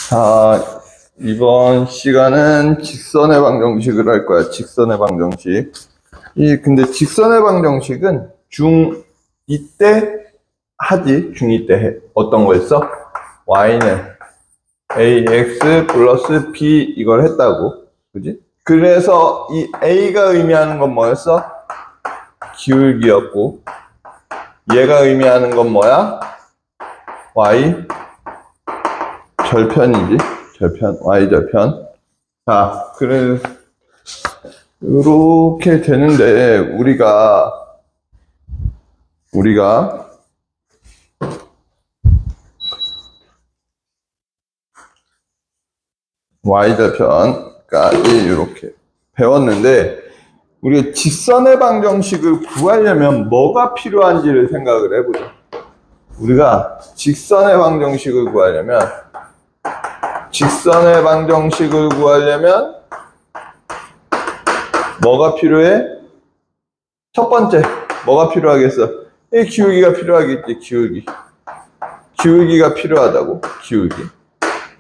자, 이번 시간은 직선의 방정식을 할 거야. 직선의 방정식. 근데 직선의 방정식은 중2 때 하지. 중2 때 해. 어떤 거 했어? y는 ax 플러스 b 이걸 했다고. 그지? 그래서 이 a가 의미하는 건 뭐였어? 기울기였고, 얘가 의미하는 건 뭐야? y 절편이지. 절편, y 절편. 자, 그래서 이렇게 되는데 우리가 y 절편까지 이렇게 배웠는데, 우리가 직선의 방정식을 구하려면 뭐가 필요한지를 생각을 해보자. 우리가 직선의 방정식을 구하려면 뭐가 필요해? 첫 번째, 뭐가 필요하겠어? 이 기울기가 필요하겠지. 기울기가 필요하다고. 기울기.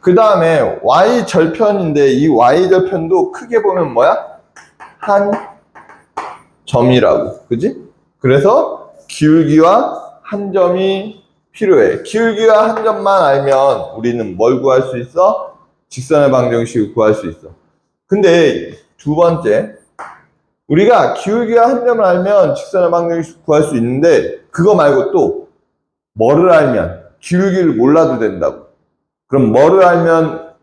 그 다음에 y 절편인데, 이 y 절편도 크게 보면 뭐야? 한 점이라고. 그지? 그래서 기울기와 한 점이 필요해. 기울기와 한 점만 알면 우리는 뭘 구할 수 있어? 직선의 방정식을 구할 수 있어. 근데 두 번째, 우리가 기울기와 한 점을 알면 직선의 방정식을 구할 수 있는데, 그거 말고 또 뭐를 알면? 기울기를 몰라도 된다고. 그럼 뭐를 알면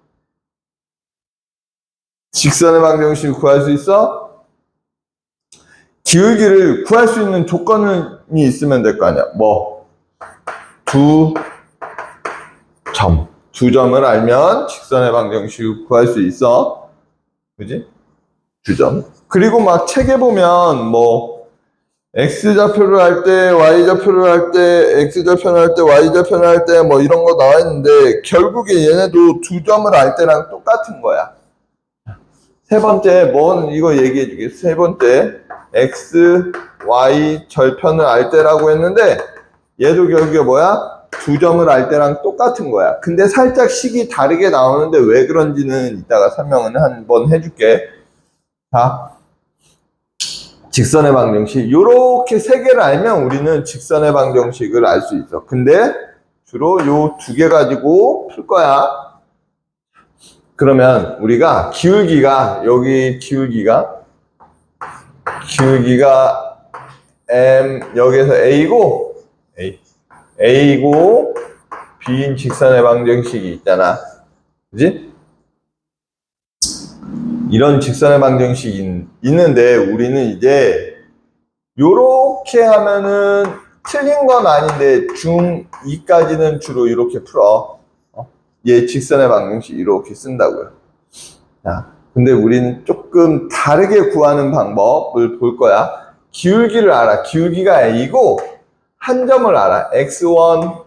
직선의 방정식을 구할 수 있어? 기울기를 구할 수 있는 조건이 있으면 될 거 아니야. 뭐? 두 점을 알면 직선의 방정식을 구할 수 있어. 그지? 두 점. 그리고 막 책에 보면 뭐 x좌표를 할 때, y좌표를 할 때, x좌표를 할 때, y좌표를 할 때 뭐 이런 거 나와 있는데, 결국에 얘네도 두 점을 알 때랑 똑같은 거야. 세 번째, 이거 얘기해 주게. 세 번째, x, y 절편을 알 때라고 했는데, 얘도 결국에 뭐야? 두 점을 알 때랑 똑같은 거야. 근데 살짝 식이 다르게 나오는데 왜 그런지는 이따가 설명을 한번 해줄게. 자, 직선의 방정식. 요렇게 세 개를 알면 우리는 직선의 방정식을 알 수 있어. 근데 주로 요 두 개 가지고 풀 거야. 그러면 우리가 여기 기울기가 여기서 A고 B인 직선의 방정식이 있잖아. 그지? 이런 직선의 방정식이 있는데, 우리는 이제 요렇게 하면은 틀린 건 아닌데 중2까지는 주로 이렇게 풀어. 얘 직선의 방정식 이렇게 쓴다고요. 자, 근데 우리는 조금 다르게 구하는 방법을 볼 거야. 기울기를 알아. 기울기가 A고 한 점을 알아. x1,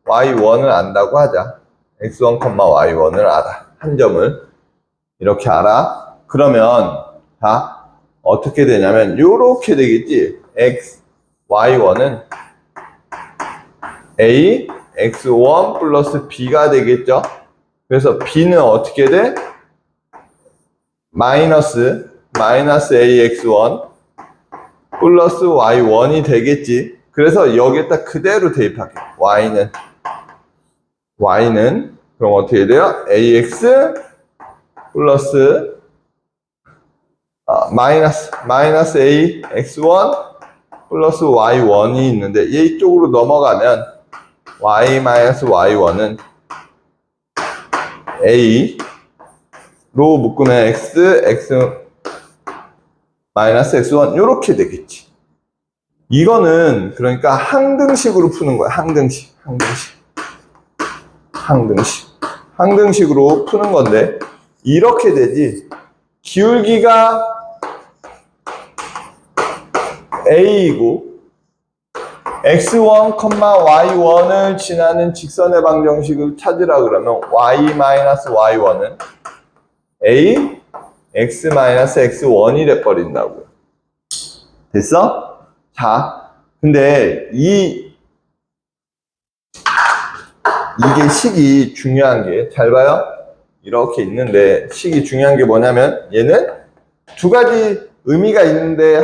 y1을 안다고 하자. x1, y1을 알아. 한 점을 이렇게 알아. 그러면 자, 어떻게 되냐면 요렇게 되겠지. y1은 a, x1 플러스 b가 되겠죠. 그래서 b는 어떻게 돼? 마이너스 ax1 플러스 y1이 되겠지. 그래서 여기에다 그대로 대입할게. y는 그럼 어떻게 돼요? ax 플러스 마이너스 ax1 플러스 y1이 있는데, 얘 이쪽으로 넘어가면 y-y1은 a로 묶으면 x 마이너스 x1 이렇게 되겠지. 이거는 그러니까 항등식으로 푸는 거야. 항등식으로 푸는 건데, 이렇게 되지. 기울기가 A이고 x1, y1을 지나는 직선의 방정식을 찾으라 그러면 y-y1은 a, x-x1이 돼버린다고요. 됐어? 자, 근데 이게 식이 중요한 게, 잘 봐요. 이렇게 있는데, 식이 중요한 게 뭐냐면, 얘는 두 가지 의미가 있는데, 요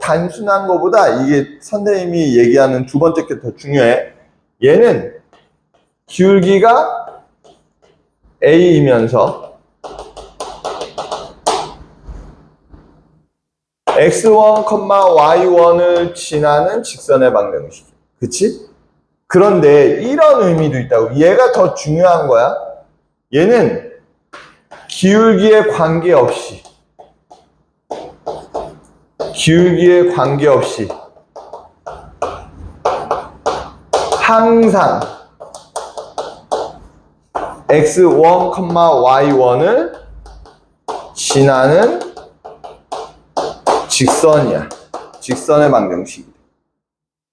단순한 거보다 이게 선생님이 얘기하는 두 번째 게 더 중요해. 얘는 기울기가 A이면서, x1, y1을 지나는 직선의 방정식. 그치? 그런데 이런 의미도 있다고. 얘가 더 중요한 거야. 얘는 기울기에 관계없이 항상 x1, y1을 지나는 직선이야. 직선의 방정식이.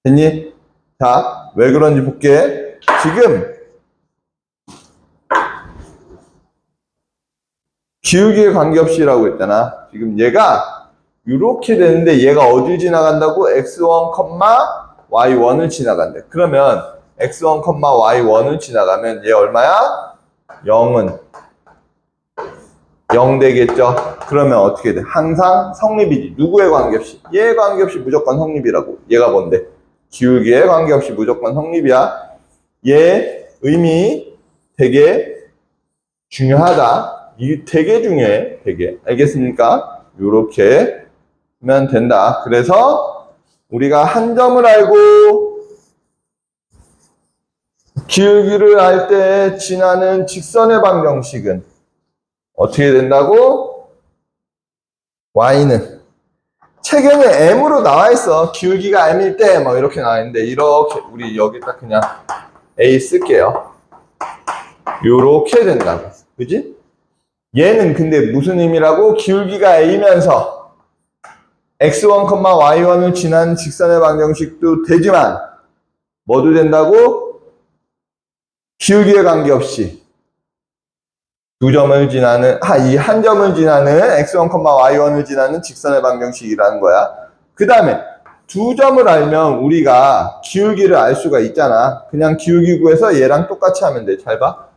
됐니? 자, 왜 그런지 볼게. 지금 기울기에 관계없이라고 했잖아. 지금 얘가 이렇게 되는데 얘가 어딜 지나간다고? x1, y1을 지나간대. 그러면 x1, y1을 지나가면 얘 얼마야? 0은 0 되겠죠? 그러면 어떻게 돼? 항상 성립이지. 누구에 관계없이? 얘에 관계없이 무조건 성립이라고. 얘가 뭔데? 기울기에 관계없이 무조건 성립이야. 얘 의미 되게 중요하다. 이게 되게 중요해. 되게. 알겠습니까? 요렇게 하면 된다. 그래서 우리가 한 점을 알고 기울기를 알 때 지나는 직선의 방정식은 어떻게 된다고? y는 책에는 m으로 나와 있어. 기울기가 m일 때 뭐 이렇게 나와 있는데, 이렇게 우리 여기다 그냥 a 쓸게요. 요렇게 된다고. 그지? 얘는 근데 무슨 의미라고? 기울기가 a면서 x1, y1을 지난 직선의 방정식도 되지만 뭐도 된다고? 기울기에 관계없이 두 점을 지나는, 이 한 점을 지나는 x1, y1을 지나는 직선의 방정식이라는 거야. 그 다음에 두 점을 알면 우리가 기울기를 알 수가 있잖아. 그냥 기울기 구해서 얘랑 똑같이 하면 돼. 잘 봐.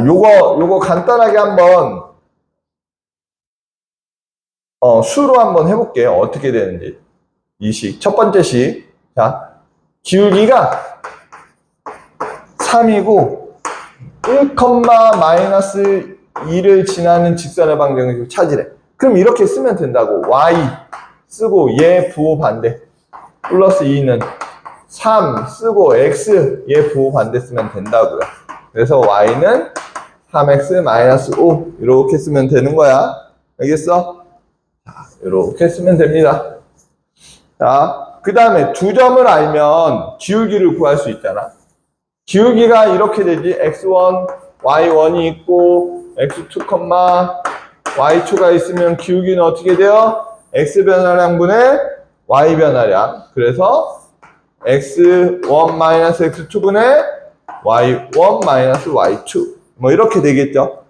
요거 간단하게 한번 수로 한번 해볼게요. 어떻게 되는지. 이 식, 첫 번째 식. 자, 기울기가 3이고 1, 마이너스 2를 지나는 직선의 방정식을 찾으래. 그럼 이렇게 쓰면 된다고. y 쓰고 얘 부호 반대 플러스 2는 3 쓰고 x 얘 부호 반대 쓰면 된다고요. 그래서 y는 3x 마이너스 5 이렇게 쓰면 되는 거야. 알겠어? 이렇게 쓰면 됩니다. 자, 그 다음에 두 점을 알면 기울기를 구할 수 있잖아. 기울기가 이렇게 되지. x1, y1이 있고 x2, y2가 있으면 기울기는 어떻게 돼요? x 변화량분의 y 변화량. 그래서 x1-x2분의 y1-y2 뭐 이렇게 되겠죠.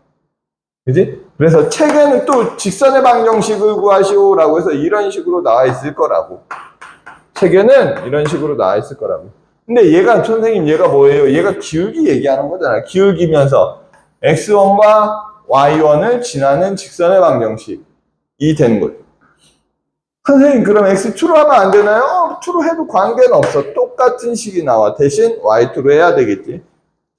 그지? 그래서 책에는 또 직선의 방정식을 구하시오라고 해서 이런 식으로 나와 있을 거라고. 책에는 이런 식으로 나와 있을 거라고. 근데 얘가, 선생님, 얘가 뭐예요? 얘가 기울기 얘기하는 거잖아요. 기울기면서 x1과 y1을 지나는 직선의 방정식이 되는 거죠. 선생님, 그럼 x2로 하면 안 되나요? 2로 해도 관계는 없어. 똑같은 식이 나와. 대신 y2로 해야 되겠지.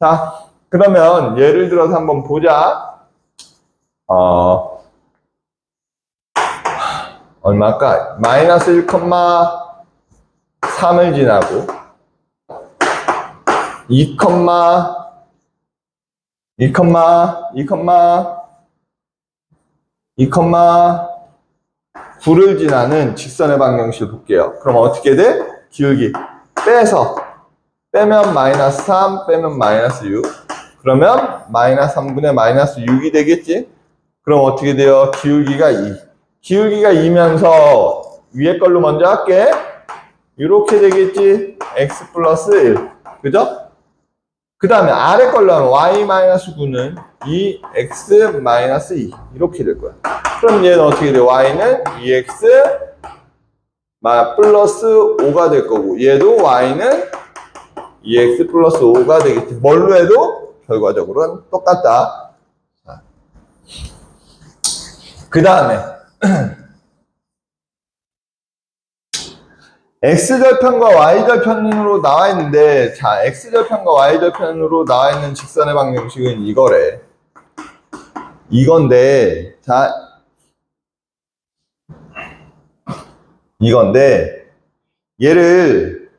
자, 그러면 예를 들어서 한번 보자. 얼마일까? 마이너스 1,3을 지나고 2,9를 지나는 직선의 방정식을 볼게요. 그럼 어떻게 돼? 기울기 빼면 마이너스 3 빼면 마이너스 6 그러면 마이너스 3분의 마이너스 6이 되겠지? 그럼 어떻게 돼요? 기울기가 2. 기울기가 2면서 위에 걸로 먼저 할게. 이렇게 되겠지? x 플러스 1. 그죠? 그 다음에 아래 걸로 하면 y-9는 2x-2 이렇게 될 거야. 그럼 얘는 어떻게 돼? y는 2x 플러스 5가 될 거고 얘도 y는 2x 플러스 5가 되겠지. 뭘로 해도 결과적으로는 똑같다. 그 다음에 x절편과 y절편으로 나와 있는데, 자, x절편과 y절편으로 나와 있는 직선의 방정식은 이거래. 이건데, 자, 이건데, 얘를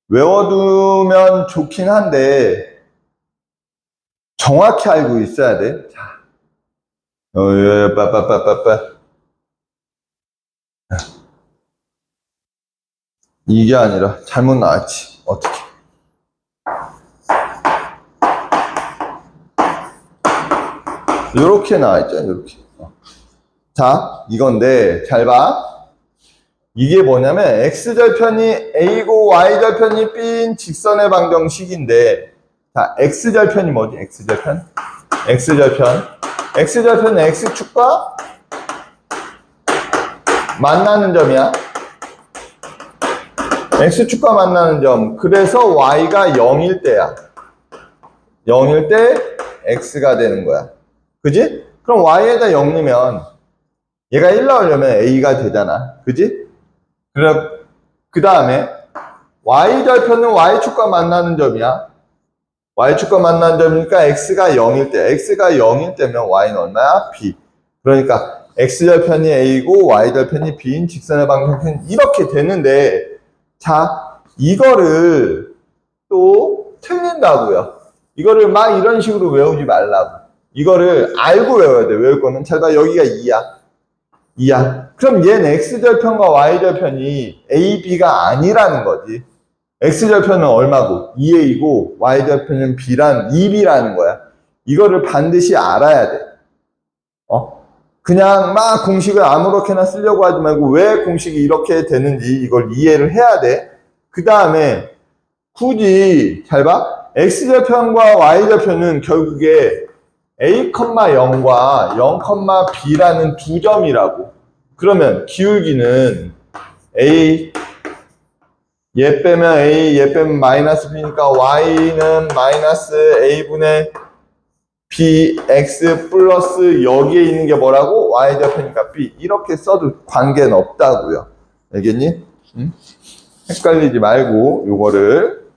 외워두면 좋긴 한데, 정확히 알고 있어야 돼. 자, 빠빠빠빠빠. 이게 아니라 잘못 나왔지. 어떻게? 요렇게 나와있죠. 요렇게. 자, 이건데 잘 봐. 이게 뭐냐면 x절편이 a고 y절편이 b인 직선의 방정식인데, 자, x절편이 뭐지? x절편? x절편은 x축과 만나는 점이야. x축과 만나는 점. 그래서 y가 0일 때야. 0일 때 x가 되는 거야. 그지? 그럼 y에다 0이면 얘가 1 나오려면 a가 되잖아. 그지? 그럼 그 다음에 y절편은 y축과 만나는 점이야. y축과 만나는 점이니까 x가 0일 때. x가 0일 때면 y는 얼마야? b. 그러니까 x절편이 a고 y절편이 b인 직선의 방정식은 이렇게 되는데, 자, 이거를 또 틀린다고요. 이거를 막 이런 식으로 외우지 말라고. 이거를 알고 외워야 돼. 외울 거는 잘 봐. 여기가 2야. 그럼 얘는 x절편과 y절편이 a, b가 아니라는 거지. x절편은 얼마고? 2a고 y절편은 b란 2b라는 거야. 이거를 반드시 알아야 돼. 그냥 막 공식을 아무렇게나 쓰려고 하지 말고 왜 공식이 이렇게 되는지 이걸 이해를 해야 돼. 그 다음에 굳이 잘 봐. x절편과 y절편은 결국에 a,0과 0,b라는 두 점이라고. 그러면 기울기는 a, 얘 빼면 a, 얘 빼면 마이너스 b니까 y는 마이너스 a분의 bx 플러스 여기에 있는 게 뭐라고? y절편이니까 b. 이렇게 써도 관계는 없다고요. 알겠니? 응? 헷갈리지 말고 요거를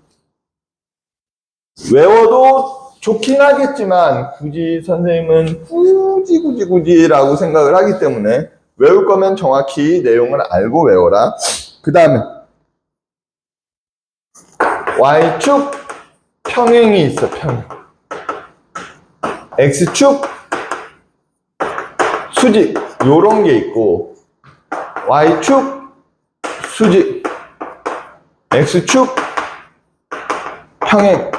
외워도 좋긴 하겠지만 굳이 선생님은 굳이라고 생각을 하기 때문에 외울 거면 정확히 내용을 알고 외워라. 그 다음에 y축 평행이 있어. 평행. x축 수직 요런 게 있고, y축 수직, x축 평행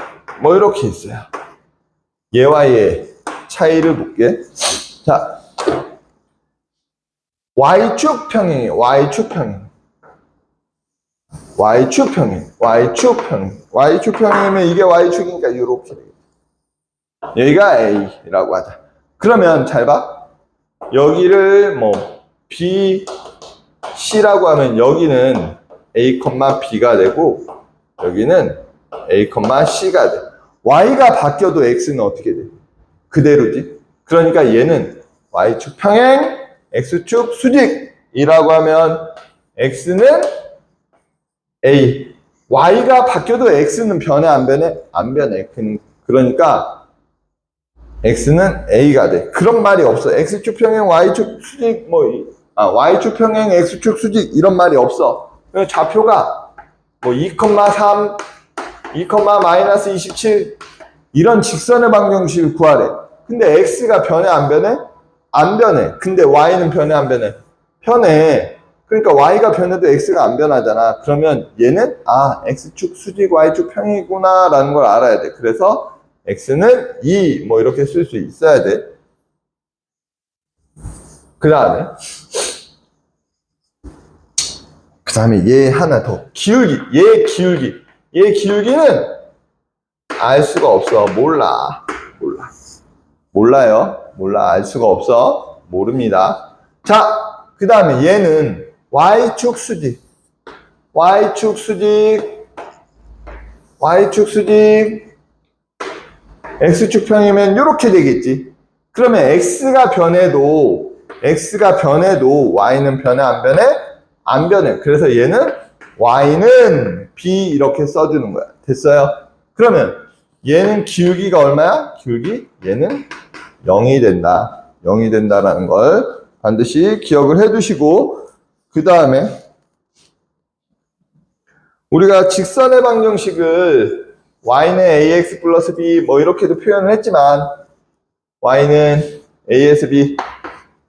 뭐 이렇게 있어요. 얘와 얘 차이를 볼게. 자, y축 평행이에요. y축 평행. y축 평행이면 이게 y축이니까 이렇게 되겠다. 여기가 a라고 하자. 그러면 잘 봐. 여기를 뭐 b, c라고 하면 여기는 a, b가 되고 여기는 a, c가 돼. y가 바뀌어도 x는 어떻게 돼? 그대로지. 그러니까 얘는 y축 평행, x축 수직이라고 하면 x는 a. y가 바뀌어도 x는 변해 안 변해? 안 변해. 그러니까 x는 a가 돼. 그런 말이 없어. x축 평행, y축 수직 y축 평행, x축 수직 이런 말이 없어. 좌표가 뭐 2,3, 2,-27 이런 직선의 방정식을 구하래. 근데 x가 변해 안 변해? 안 변해. 근데 y는 변해 안 변해? 변해. 그러니까 y가 변해도 x가 안 변하잖아. 그러면 얘는 x축 수직, y축 평행이구나 라는 걸 알아야 돼. 그래서 x는 2 뭐 이렇게 쓸 수 있어야 돼. 그 다음에 얘 하나 더. 기울기. 얘 기울기는 알 수가 없어. 몰라요. 알 수가 없어. 모릅니다. 자, 그 다음에 얘는 y축 수직. y축 수직 x축 평이면 이렇게 되겠지. 그러면 x가 변해도 y는 변해 안 변해? 안 변해. 그래서 얘는 y는 b 이렇게 써주는 거야. 됐어요? 그러면 얘는 기울기가 얼마야? 얘는 0이 된다. 0이 된다라는 걸 반드시 기억을 해두시고, 그 다음에 우리가 직선의 방정식을 y는 ax 플러스 b 뭐 이렇게도 표현을 했지만, y는 a에서 b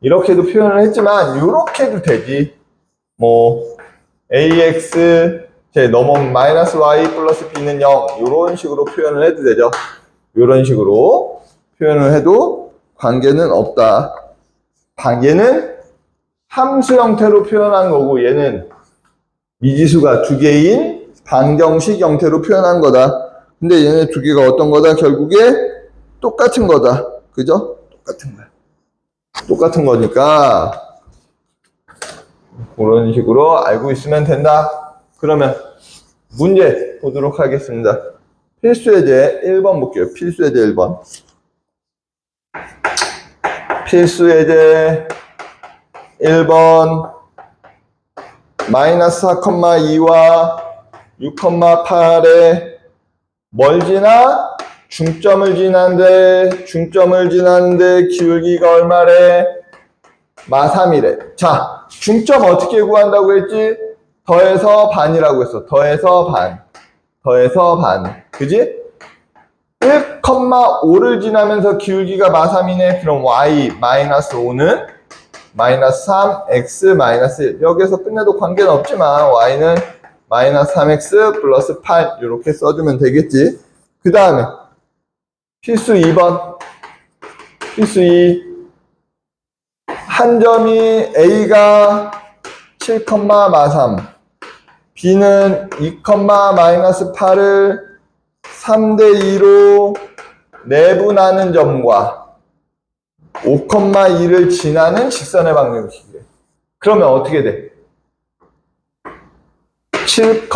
이렇게도 표현을 했지만, 이렇게도 되지. 뭐 ax 넘어오면 마이너스 y 플러스 b는 0 이런 식으로 표현을 해도 되죠. 이런 식으로 표현을 해도 관계는 없다. 얘는 함수 형태로 표현한 거고, 얘는 미지수가 두 개인 방정식 형태로 표현한 거다. 근데 얘네 두 개가 어떤 거다? 결국에 똑같은 거다. 그죠? 똑같은 거야. 똑같은 거니까 그런 식으로 알고 있으면 된다. 그러면 문제 보도록 하겠습니다. 필수예제 1번 볼게요. 필수예제 1번. 필수예제 1번 마이너스 4,2와 6,8에 뭘 지나? 중점을 지나는데 기울기가 얼마래? 마3이래. 자, 중점 어떻게 구한다고 했지? 더해서 반이라고 했어. 더해서 반. 그지? 1,5를 지나면서 기울기가 마3이네. 그럼 y 마이너스 5는 마이너스 3, x 마이너스 1. 여기에서 끝내도 관계는 없지만 y는 마이너스 3x 플러스 8 이렇게 써주면 되겠지. 그 다음에 필수 2번. 필수 2. 한 점이 a가 7, 마3 b는 2, 마이너스 8을 3대2로 내분하는 점과 5,2를 지나는 직선의 방정식이래. 그러면 어떻게 돼? 7,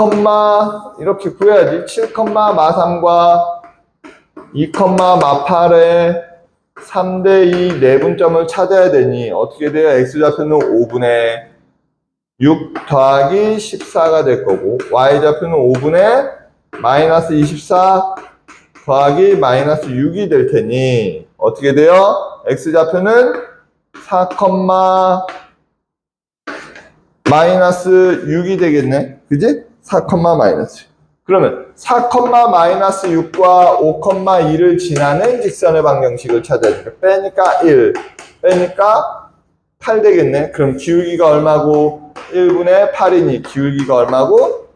이렇게 구해야지. 7, 마3과 2, 마8의 3대2 내분점을 찾아야 되니 어떻게 돼요? x좌표는 5분의 6 더하기 14가 될 거고, y좌표는 5분의 마이너스 24 더하기 마이너스 6이 될 테니 어떻게 돼요? x좌표는 4, 마이너스 6이 되겠네. 그지? 4, 마이너스 6. 그러면 4, 마이너스 6과 5,2를 지나는 직선의 방정식을 찾아야 돼. 빼니까 1, 빼니까 8 되겠네. 그럼 기울기가 얼마고? 1분의 8이니 기울기가 얼마고?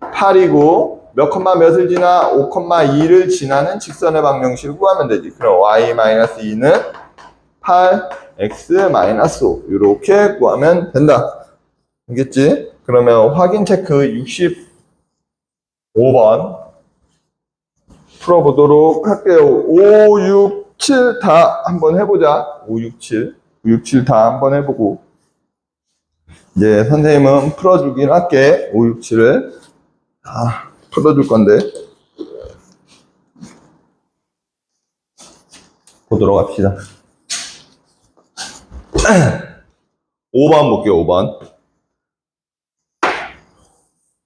8이고 몇 콤마 몇을 지나? 5,2를 지나는 직선의 방정식을 구하면 되지. 그럼 y-2는 8, x-5 이렇게 구하면 된다. 알겠지? 그러면 확인 체크 65번 풀어보도록 할게요. 5, 6, 7 다 한번 해보자. 5, 6, 7 다 한번 해보고 이제 선생님은 풀어주긴 할게. 5, 6, 7을 다 풀어줄 건데 보도록 합시다. 5번 볼게요. 5번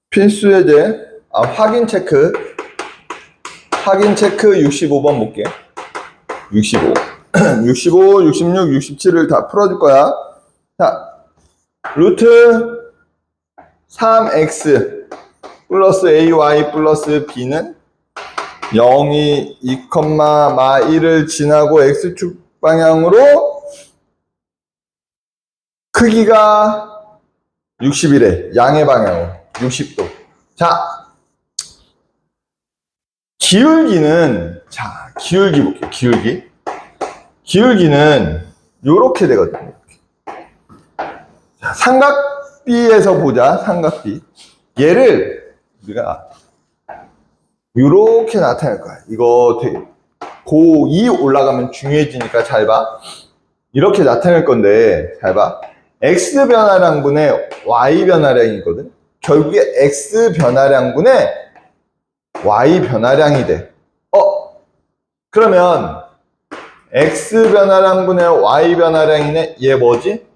필수예제 확인 체크 65번 볼게. 65 65, 66, 67을 다 풀어줄 거야. 자, 루트 3x 플러스 ay 플러스 b는 0이 2, 마 1을 지나고 x축 방향으로 크기가 60이래. 양의 방향으로 60도. 자, 기울기는 기울기 볼게요. 기울기는 요렇게 되거든요. 자, 삼각비에서 보자. 삼각비. 얘를 우리가 요렇게 나타낼 거야. 이거 되게 고2 올라가면 중요해지니까 잘 봐. 이렇게 나타낼 건데 잘 봐. x 변화량분의 y 변화량이거든. 결국에 x 변화량분의 y 변화량이 돼. 그러면 x 변화량분의 y 변화량이네. 얘 뭐지?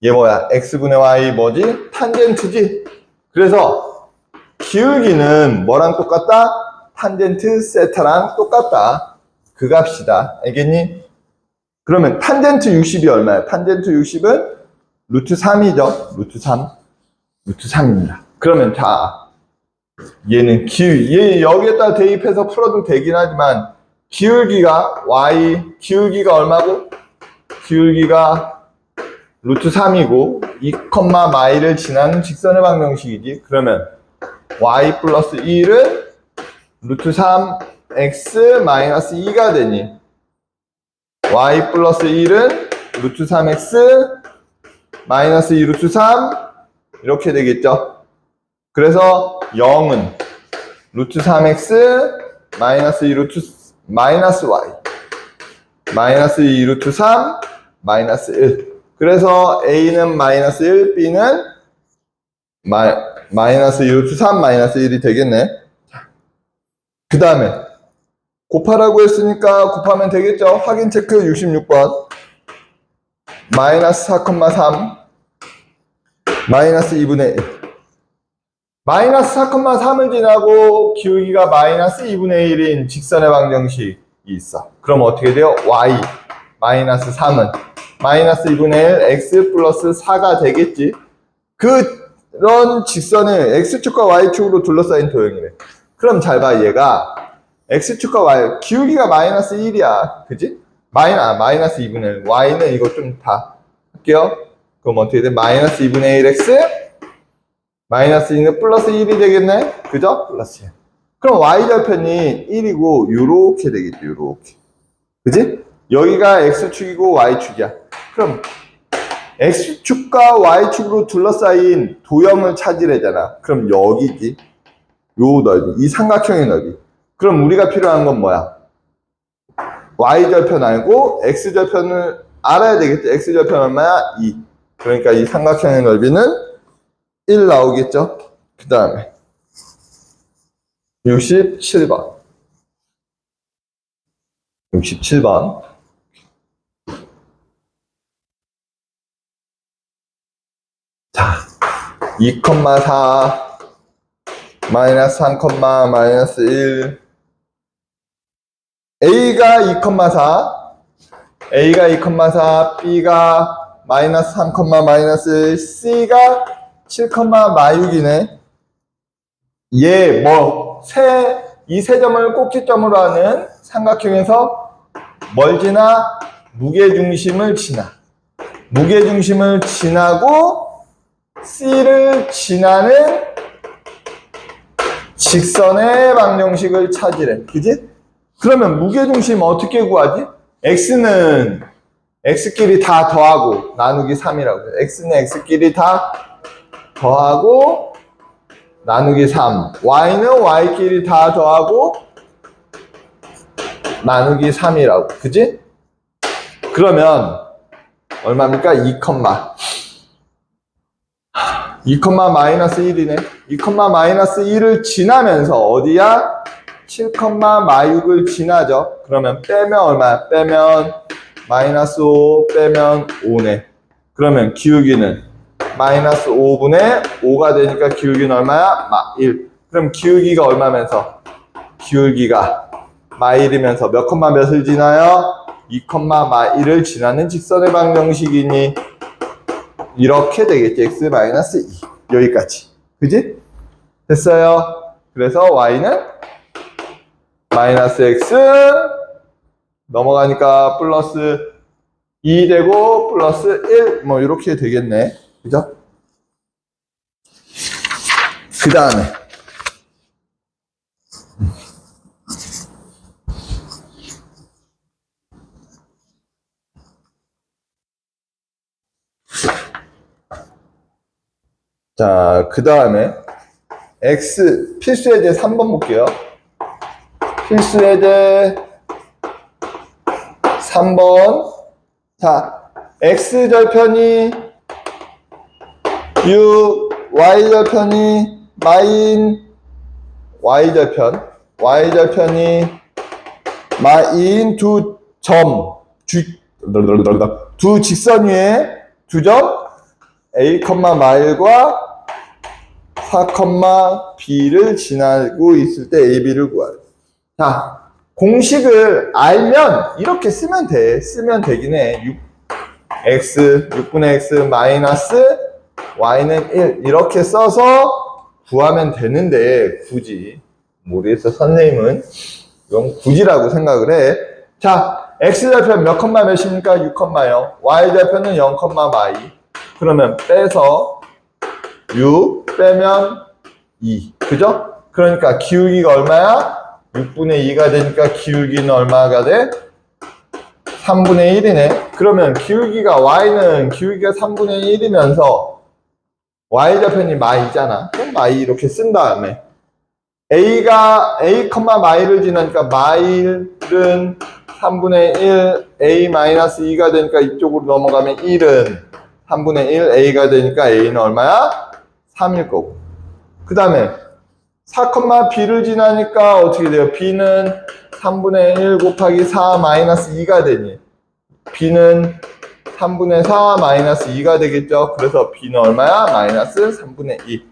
얘 뭐야? x분의 y 뭐지? 탄젠트지? 그래서 기울기는 뭐랑 똑같다? 탄젠트 세타랑 똑같다. 그 값이다. 알겠니? 그러면 탄젠트 60이 얼마야? 탄젠트 60은 루트 3이죠. 루트 3. 루트 3입니다. 그러면 자, 얘는 얘 여기에다 대입해서 풀어도 되긴 하지만 기울기가 기울기가 얼마고? 기울기가 루트 3이고 2, 마이를 지나는 직선의 방정식이지. 그러면 y 플러스 1은 루트 3 x 마이너스 2가 되니 y 플러스 1은 루트 3x 마이너스 2 루트 3 이렇게 되겠죠. 그래서 0은 루트 3x 마이너스 2 루트 마이너스 y 마이너스 2 루트 3 마이너스 1. 그래서 a는 마이너스 1, b는 마이너스 2 루트 3 마이너스 1이 되겠네. 그 다음에 곱하라고 했으니까 곱하면 되겠죠. 확인 체크 66번. 마이너스 4,3 마이너스 2분의 1. 마이너스 4,3을 지나고 기울기가 마이너스 2분의 1인 직선의 방정식이 있어. 그럼 어떻게 돼요? y 마이너스 3은 마이너스 2분의 1 x 플러스 4가 되겠지. 그런 직선을 x축과 y축으로 둘러싸인 도형이래. 그럼 잘 봐. 얘가 x축과 y 기울기가 마이너스 1이야. 그지? 마이너스 2분의 1 y는 이거 좀 다 할게요. 그럼 어떻게 돼? 마이너스 2분의 1x 마이너스 2는 플러스 1이 되겠네? 그죠? 플러스 1. 그럼 y절편이 1이고 요렇게 되겠죠. 요렇게. 그지? 여기가 x축이고 y축이야. 그럼 x축과 y축으로 둘러싸인 도형을 찾으래잖아. 그럼 여기지. 요 넓이. 이 삼각형의 넓이. 그럼 우리가 필요한 건 뭐야? y절편 알고 x절편을 알아야 되겠죠. x절편 얼마야? 2. 그러니까 이 삼각형의 넓이는 1 나오겠죠? 그 다음에 67번 67번 자 2,4 마이너스 3, 마이너스 1 A가 2,4 A가 2,4 B가 마이너스 3, 마이너스 1 C가 7, 마육이네. 얘 이 세 점을 꼭지점으로 하는 삼각형에서 뭘 지나? 무게중심을 지나. 무게중심을 지나고 C를 지나는 직선의 방정식을 찾으래. 그지? 그러면 무게중심 어떻게 구하지? X는 X끼리 다 더하고 나누기 3이라고 해. X는 X끼리 다 더하고 나누기 3. Y는 Y끼리 다 더하고 나누기 3이라고. 그지? 그러면 얼마입니까? 2, 마이너스 1이네. 2, 마이너스 1을 지나면서 어디야? 7, 마육을 지나죠. 그러면 빼면 얼마야? 빼면 마이너스 5 빼면 5네. 그러면 기울기는 마이너스 5분의 5가 되니까 기울기는 얼마야? 1. 그럼 기울기가 얼마면서? 기울기가 마1이면서 몇 컴마 몇을 지나요? 2, 마1을 지나는 직선의 방정식이니 이렇게 되겠지. x 마이너스 2. 여기까지. 그지? 됐어요. 그래서 y는 마이너스 x 넘어가니까 플러스 2 되고 플러스 1 뭐 이렇게 되겠네. 그죠? 그 다음에 자, 그 다음에 x 필수 예제 3번 볼게요. 필수 예제 3번. 자, x절편이 6, y절편이 마인 y절편이 마인 두 직선 위에 두 점 a, 마일과 4, b를 지나고 있을 때 ab를 구하래. 자, 공식을 알면 이렇게 쓰면 되긴 해. 6분의 x 마이너스 y는 1 이렇게 써서 구하면 되는데 굳이 모르겠어. 선생님은 이건 굳이라고 생각을 해. 자, x절편 몇 컴마 몇입니까? 6, 0. y절편은 0, 마이. 그러면 빼서 6 빼면 2. 그죠? 그러니까 기울기가 얼마야? 6분의 2가 되니까 기울기는 얼마가 돼? 3분의 1이네. 그러면 y는 기울기가 3분의 1이면서 y절편이 마이잖아. 그럼 마이 이렇게 쓴 다음에 a가 a, 마일을 지나니까 마일은 3분의 1 a 마이너스 2가 되니까 이쪽으로 넘어가면 1은 3분의 1 a가 되니까 a는 얼마야? 3일 거고. 그 다음에 4, b를 지나니까 어떻게 돼요? b는 3분의 1 곱하기 4 마이너스 2가 되니 b는 3분의 4 마이너스 2가 되겠죠? 그래서 b는 얼마야? 마이너스 3분의 2.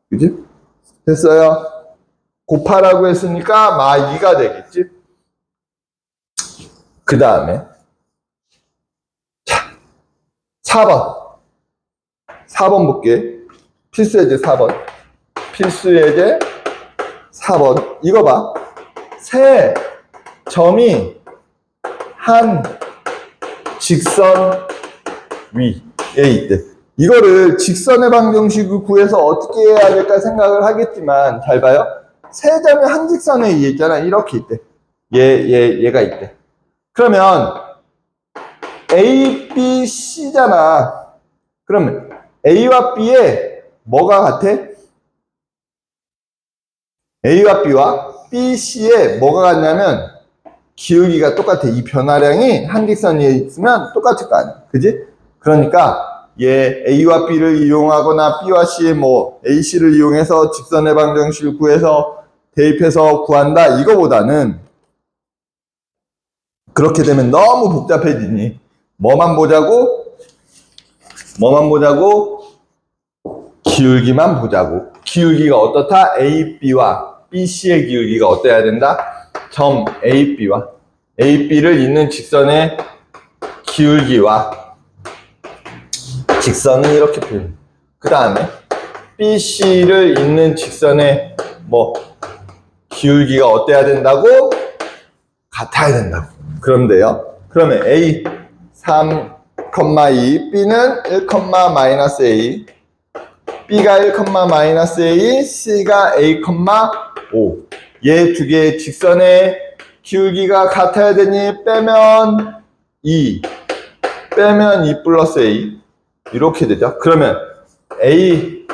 그지? 됐어요? 곱하라고 했으니까 마 2가 되겠지? 그 다음에 자, 4번 볼게. 필수예제 4번. 필수예제 4번. 이거 봐. 세 점이 한 직선 위에 있대. 이거를 직선의 방정식을 구해서 어떻게 해야 될까 생각을 하겠지만 잘 봐요. 세 점이 한 직선에 있잖아. 이렇게 있대. 얘가 있대. 그러면 A, B, C잖아. 그러면 A와 B에 뭐가 같아? A와 B와 B, C에 뭐가 같냐면 기울기가 똑같아. 이 변화량이 한 직선 위에 있으면 똑같을 거 아니야. 그지? 그러니까 얘 A와 B를 이용하거나 B와 C의 A, C를 이용해서 직선의 방정식을 구해서 대입해서 구한다. 이거보다는 그렇게 되면 너무 복잡해지니 뭐만 보자고? 기울기만 보자고. 기울기가 어떻다? A, B와 B, C의 기울기가 어때야 된다? 점 A, B와 A, B를 잇는 직선의 기울기와 직선은 이렇게 표현. 그 다음에 B, C를 잇는 직선의 기울기가 어때야 된다고? 같아야 된다고. 그런데요. 그러면 A 3,2, B는 1, 마이너스 A, B가 1, 마이너스 A, C가 A, 5. 얘 두 개의 직선의 기울기가 같아야 되니 빼면 2 플러스 A 이렇게 되죠. 그러면 A,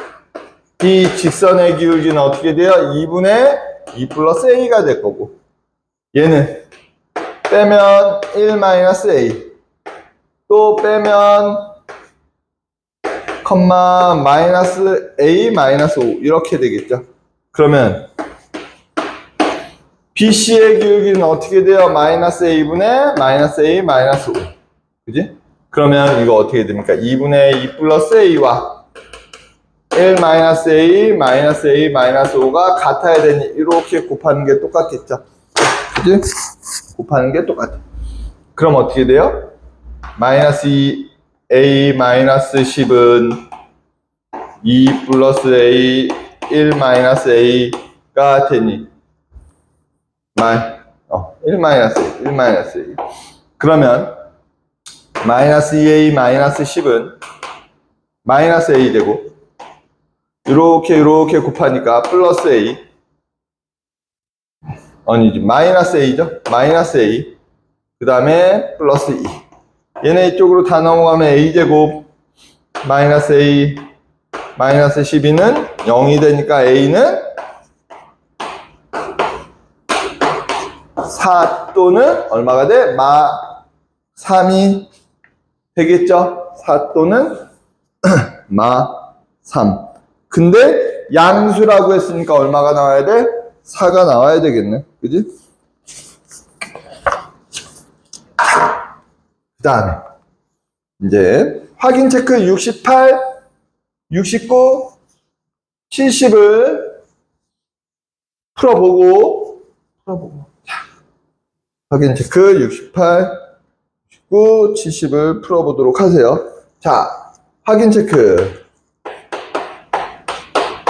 B 직선의 기울기는 어떻게 돼요? 2분의 2 플러스 A가 될 거고 얘는 빼면 1 마이너스 A 또 빼면 마이너스 A 마이너스 5 이렇게 되겠죠. 그러면 BC의 기울기는 어떻게 돼요? 마이너스 A분의 마이너스 A 마이너스 5 그지? 그러면 이거 어떻게 됩니까? 2분의 2 플러스 A와 1 마이너스 A 마이너스 A 마이너스 5가 같아야 되니 이렇게 곱하는 게 똑같겠죠. 그지? 곱하는 게 똑같아. 그럼 어떻게 돼요? 마이너스 A 마이너스 10은 2 플러스 A 1 마이너스 A가 되니 1 마이너스 A 그러면 마이너스 2A 마이너스 10은 마이너스 A 되고 이렇게 곱하니까 플러스 A 아니지 마이너스 A죠. 마이너스 A 그 다음에 플러스 2 얘네 이쪽으로 다 넘어가면 A제곱 마이너스 A 마이너스 12는 0이 되니까 A는 4 또는 얼마가 돼? 3이 되겠죠? 4 또는 3. 근데 양수라고 했으니까 얼마가 나와야 돼? 4가 나와야 되겠네. 그지? 그 다음에 이제 확인 체크 68, 69, 70을 풀어보고 자, 확인 체크 68, 69, 70을 풀어보도록 하세요. 자, 확인 체크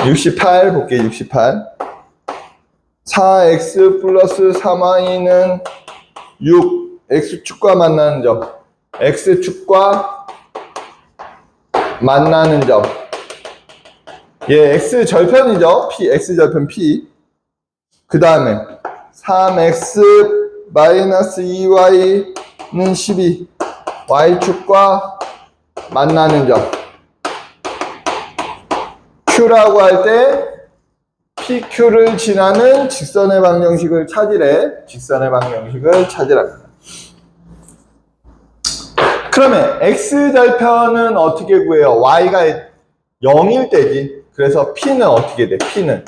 68 볼게요. 68 4x 플러스 3y는 6 x축과 만나는 점 x축과 만나는 점 x절편이죠. p x절편 p 그 다음에 3x 마이너스 2y는 12 y축과 만나는 점 q라고 할 때 PQ를 지나는 직선의 방정식을 찾으래. 직선의 방정식을 찾으랍니다. 그러면 x절편은 어떻게 구해요? y가 0일 때지. 그래서 p는 어떻게 돼? p는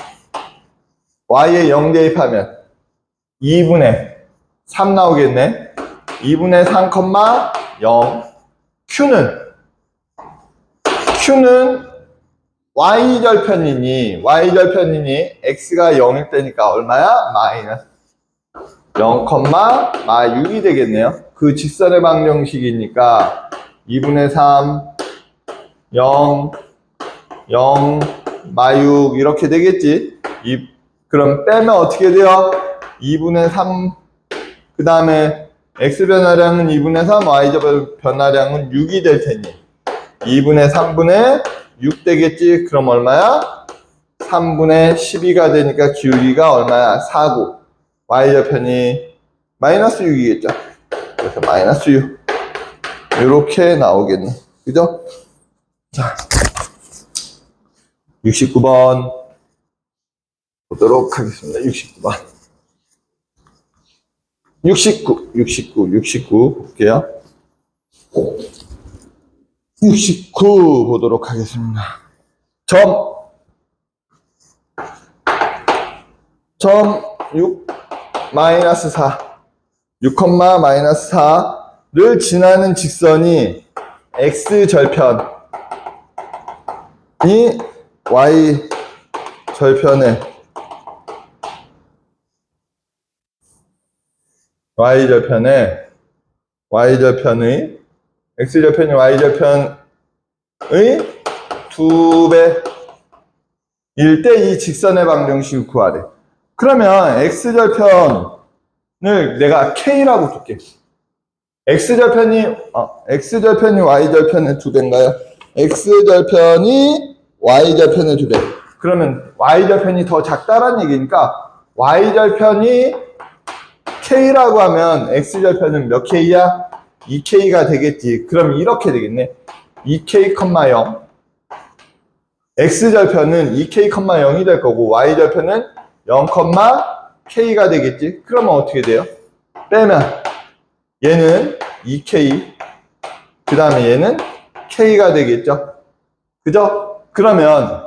y에 0 대입하면 2분의 3 나오겠네. 2분의 3, 0 q는 y절편이니 x가 0일 때니까 얼마야? 마이너스 0, 6이 되겠네요. 그 직선의 방정식이니까 2분의 3, 0, 0, -6 이렇게 되겠지. 그럼 빼면 어떻게 돼요? 2분의 3, 그 다음에 x 변화량은 2분의 3, y 변화량은 6이 될 테니 2분의 3분의 6 되겠지. 그럼 얼마야? 3분의 12가 되니까 기울기가 얼마야? 4고 y절편이 마이너스 6이겠죠. 그래서 마이너스 6 이렇게 나오겠네. 그죠? 자, 69번 보도록 하겠습니다. 69번 69 볼게요. 69 보도록 하겠습니다. 점 6 마이너스 4 6, 마이너스 4를 지나는 직선이 x절편이 y절편의 x절편이 y절편의 2배일 때 이 직선의 방정식을 구하래. 그러면 x절편을 내가 k라고 둘게. x절편이 y절편의 2배인가요? x절편이 y절편의 2배. 그러면 y절편이 더 작다란 얘기니까 y절편이 k라고 하면 x절편은 몇 k야? 2k가 되겠지. 그럼 이렇게 되겠네. 2k, 0 x절편은 2k, 0이 될 거고 y절편은 0, k가 되겠지. 그러면 어떻게 돼요? 빼면 얘는 2k 그 다음에 얘는 k가 되겠죠. 그죠? 그러면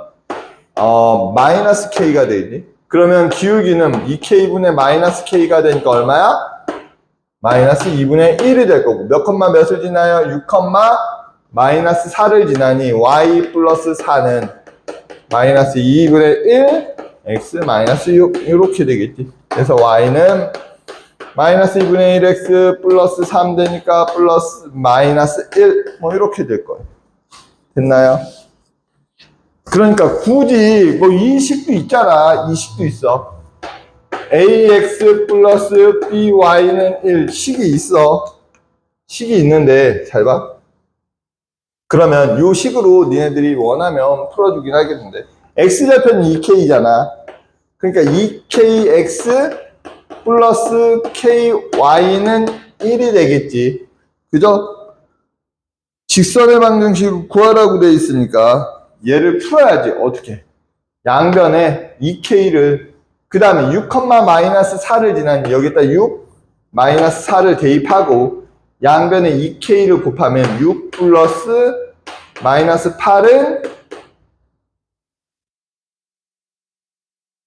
마이너스 k가 되겠지. 그러면 기울기는 2k분의 마이너스 k가 되니까 얼마야? 마이너스 2분의 1이 될 거고 몇 몇을 지나요? 6, 마이너스 4를 지나니 y 플러스 4는 마이너스 2분의 1 x 마이너스 6 이렇게 되겠지. 그래서 y는 마이너스 2분의 1 x 플러스 3 되니까 플러스 마이너스 1 뭐 이렇게 될 거예요. 됐나요? 그러니까 굳이 뭐 이 식도 있잖아. 이 식도 있어. ax 플러스 by는 1 식이 있어. 식이 있는데 잘 봐. 그러면 이 식으로 니네들이 원하면 풀어주긴 하겠는데 x절편이 2k잖아. 그러니까 2kx 플러스 ky는 1이 되겠지. 그죠? 직선의 방정식을 구하라고 되어 있으니까 얘를 풀어야지. 어떻게? 양변에 2k를 그 다음에 6, 마이너스 4를 지나니 여기다 6, 마이너스 4를 대입하고 양변에 2k를 곱하면 6 플러스 마이너스 8은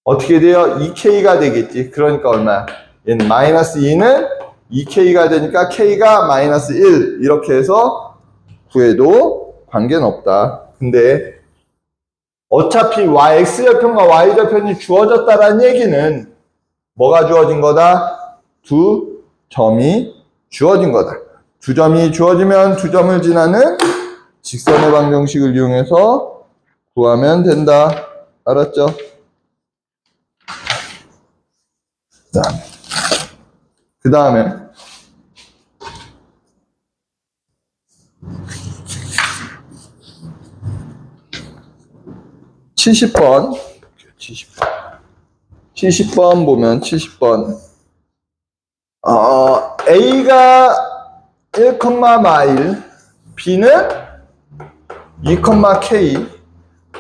어떻게 돼요? 2k가 되겠지. 그러니까 얼마야? 얘는 마이너스 2는 2k가 되니까 k가 마이너스 1 이렇게 해서 구해도 관계는 없다. 근데 어차피 x절편과 y절편이 주어졌다라는 얘기는 뭐가 주어진 거다? 두 점이 주어진 거다. 두 점이 주어지면 두 점을 지나는 직선의 방정식을 이용해서 구하면 된다. 알았죠? 그 다음에 70번 70번 보면 70번 A가 1,1 B는 2,K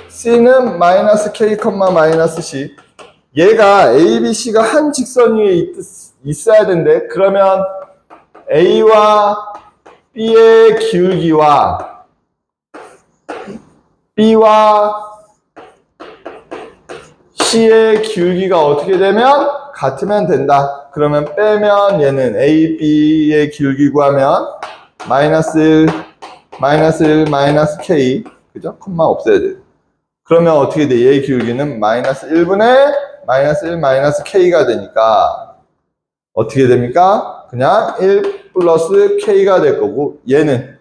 C는 마이너스 K, 마이너스 C 얘가 A, B, C가 한 직선 위에 있어야 된대. 그러면 A와 B의 기울기와 B와 C의 기울기가 어떻게 되면 같으면 된다. 그러면 빼면 얘는 A, B의 기울기 구하면 마이너스 K 그죠? 콤마 없애야 돼. 그러면 어떻게 돼? 얘의 기울기는 마이너스 1분의 마이너스 1 마이너스 K가 되니까 어떻게 됩니까? 그냥 1 플러스 K가 될 거고 얘는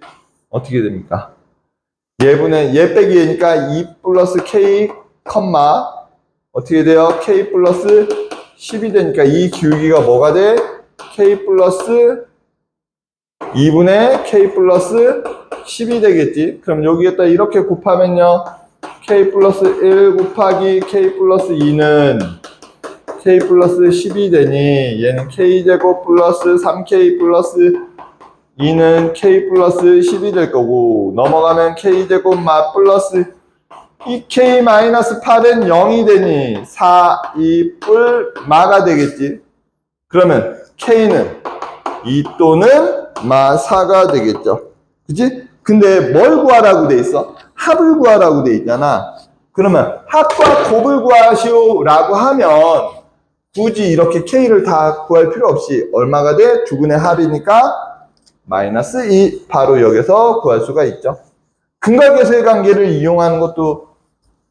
어떻게 됩니까? 얘 빼기 얘니까 2 플러스 K 컴마 어떻게 돼요? K 플러스 10이 되니까 이 기울기가 뭐가 돼? K 플러스 2분의 K 플러스 10이 되겠지? 그럼 여기에다 이렇게 곱하면요 K 플러스 1 곱하기 K 플러스 2는 K 플러스 10이 되니 얘는 K제곱 플러스 3K 플러스 2는 K 플러스 10이 될 거고 넘어가면 K제곱 플러스 2K 마이너스 8은 0이 되니 4, 2, 뿔 마가 되겠지. 그러면 K는 2 또는 4가 되겠죠. 그치? 근데 뭘 구하라고 돼 있어? 합을 구하라고 돼 있잖아. 그러면 합과 곱을 구하시오라고 하면 굳이 이렇게 K를 다 구할 필요 없이 얼마가 돼? 두근의 합이니까 마이너스 2 바로 여기서 구할 수가 있죠. 근각계수의 관계를 이용하는 것도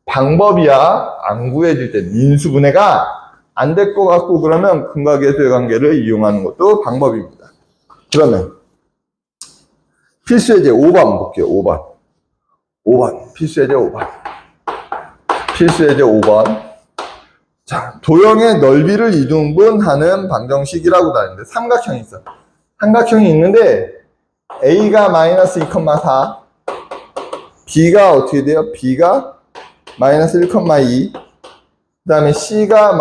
방법이야. 안 구해질 때 인수분해가 안 될 것 같고 그러면 근각계수의 관계를 이용하는 것도 방법입니다. 그러면 필수예제 5번 볼게요. 5번 필수예제 5번 필수예제 5번 자, 도형의 넓이를 이등분하는 방정식이라고 다니는데 삼각형이 있어. 삼각형이 있는데 A가 마이너스 2,4 B가 어떻게 돼요? B가 마이너스 1,2 그 다음에 C가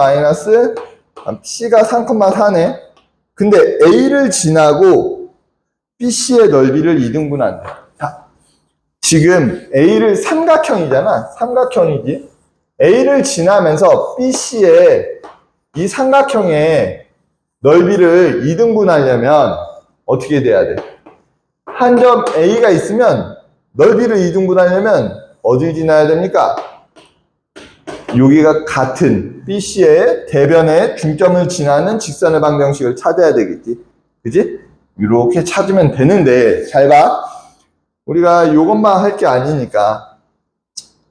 3,4네. 근데 A를 지나고 BC의 넓이를 2등분한다. 자, 지금 A를 삼각형이잖아. 삼각형이지. A를 지나면서 BC의 이 삼각형의 넓이를 2등분하려면 어떻게 돼야 돼? 한 점 A가 있으면 넓이를 2등분하려면 어디 지나야 됩니까? 여기가 같은 BC의 대변의 중점을 지나는 직선의 방정식을 찾아야 되겠지. 그지? 이렇게 찾으면 되는데 잘 봐. 우리가 이것만 할 게 아니니까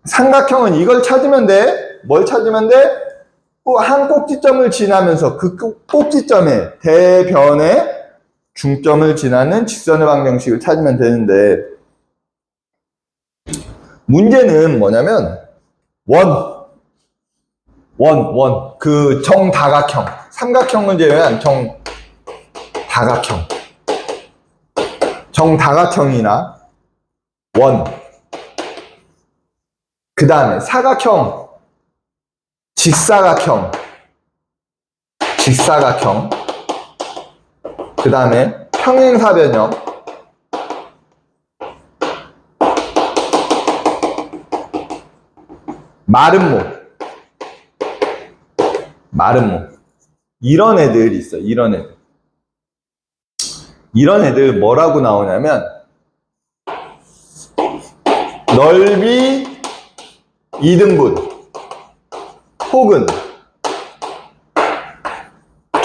삼각형은 이걸 찾으면 돼. 뭘 찾으면 돼? 한 꼭지점을 지나면서 그 꼭지점에 대변의 중점을 지나는 직선의 방정식을 찾으면 되는데 문제는 뭐냐면 그 정다각형 삼각형은 제외한 정다각형이나 그 다음에 사각형 직사각형 그 다음에 평행사변형 마름모 이런 애들 있어. 이런 애들 뭐라고 나오냐면 넓이 2등분 혹은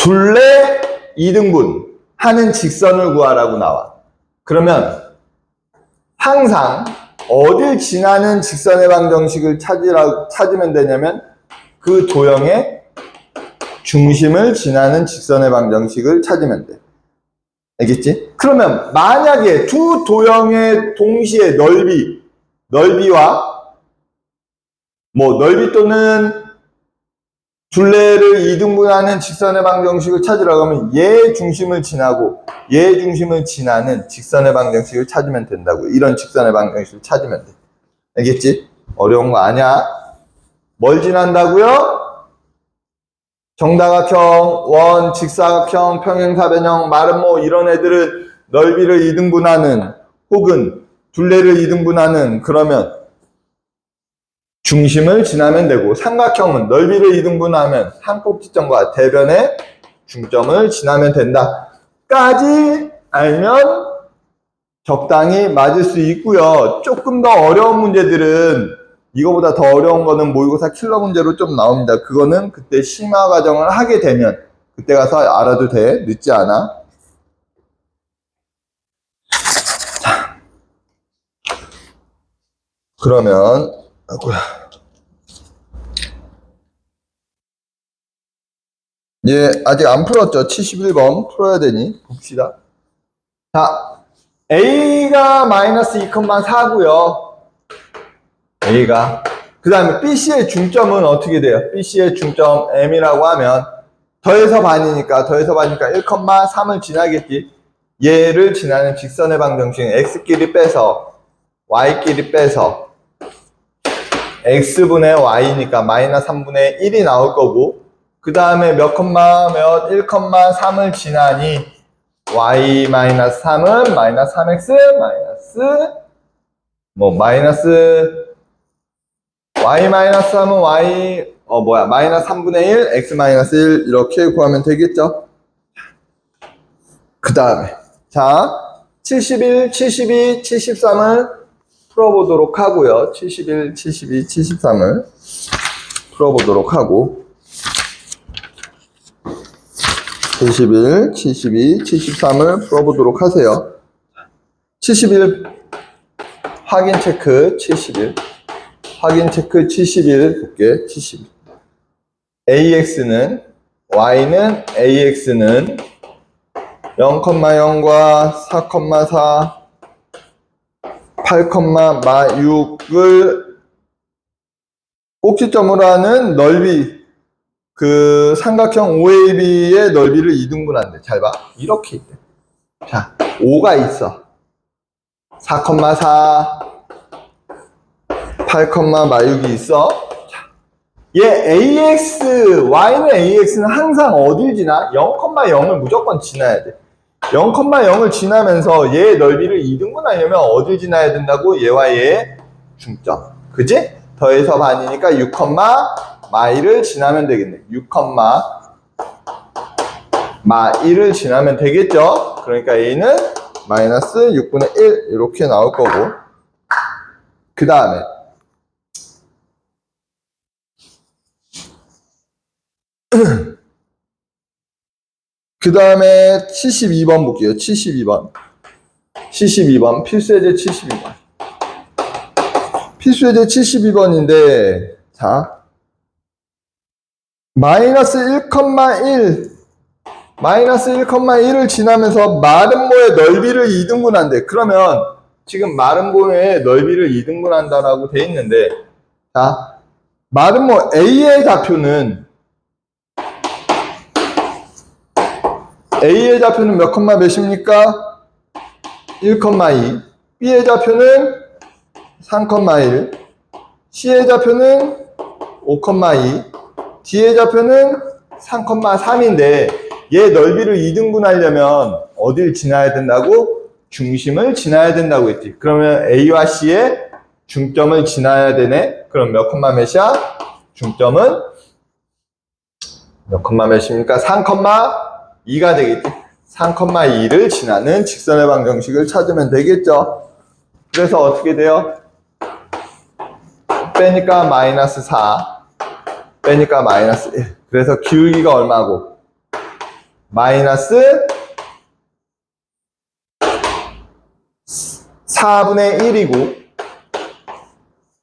둘레 2등분 하는 직선을 구하라고 나와. 그러면 항상 어딜 지나는 직선의 방정식을 찾으면 되냐면 그 도형의 중심을 지나는 직선의 방정식을 찾으면 돼. 알겠지? 그러면 만약에 두 도형의 동시에 넓이와 넓이 또는 둘레를 2등분하는 직선의 방정식을 찾으라고 하면 얘 중심을 지나고 얘 중심을 지나는 직선의 방정식을 찾으면 된다고. 이런 직선의 방정식을 찾으면 돼. 알겠지? 어려운 거 아니야. 뭘 지난다고요? 정다각형, 원, 직사각형, 평행사변형, 마름모 이런 애들은 넓이를 2등분하는 혹은 둘레를 2등분하는 그러면 중심을 지나면 되고, 삼각형은 넓이를 2등분하면 한 꼭지점과 대변의 중점을 지나면 된다 까지 알면 적당히 맞을 수 있고요. 조금 더 어려운 문제들은 이거보다 더 어려운 거는 모의고사 킬러 문제로 좀 나옵니다. 그거는 그때 심화 과정을 하게 되면 그때 가서 알아도 돼. 늦지 않아. 자, 그러면 예, 아직 안 풀었죠? 71번 풀어야 되니 봅시다. 자, A가 마이너스 2,4고요. A가. 그 다음에 BC의 중점은 어떻게 돼요? BC의 중점 M이라고 하면 더해서 반이니까 1,3을 지나겠지. 얘를 지나는 직선의 방정식은 X끼리 빼서 Y끼리 빼서 X분의 Y니까 마이너스 3분의 1이 나올 거고, 그 다음에 몇 1,3을 지나니 Y 마이너스 3은 마이너스 3X 마이너스 Y 마이너스 3은 마이너스 3분의 1 X 마이너스 1 이렇게 구하면 되겠죠. 그 다음에 자 71, 72, 73을 풀어보도록 하고요. 71, 72, 73을 풀어보도록 하고 71, 72, 73을 풀어보도록 하세요. 71 확인 체크 71 확인 체크 71 볼게. 71 AX는 Y는 AX는 0,0과 4,4 8,6을 꼭지점으로 하는 넓이, 그 삼각형 OAB의 넓이를 2등분한대. 잘 봐. 이렇게 있대. 자, 5가 있어. 4,4 8,6이 있어. 자, 얘 AX, Y는 AX는 항상 어딜 지나? 0,0을 무조건 지나야 돼. 0,0을 지나면서 얘의 넓이를 2등분하려면 어딜 지나야 된다고? 얘와 얘의 중점. 그지? 더해서 반이니까 6, 마이를 지나면 되겠네. 6, 마이를 지나면 되겠죠? 그러니까 A는 마이너스 6분의 1 이렇게 나올 거고, 그 다음에 그 다음에 72번 볼게요. 72번 필수예제 72번 필수예제 72번인데 자 마이너스 1,1을 지나면서 마름모의 넓이를 2등분한대. 그러면 지금 마름모의 넓이를 2등분한다라고 돼 있는데, 자 마름모 A의 좌표는 A의 좌표는 몇 컴마 몇입니까? 1,2. B의 좌표는 3,1. C의 좌표는 5,2. D의 좌표는 3,3인데 얘 넓이를 2등분하려면 어딜 지나야 된다고? 중심을 지나야 된다고 했지. 그러면 A와 C의 중점을 지나야 되네. 그럼 몇 컴마 몇이야? 중점은 몇 컴마 몇입니까? 3,2가 되겠지. 3,2를 지나는 직선의 방정식을 찾으면 되겠죠. 그래서 어떻게 돼요? 빼니까 마이너스 4, 빼니까 마이너스 1. 그래서 기울기가 얼마고? 마이너스 4분의 1이고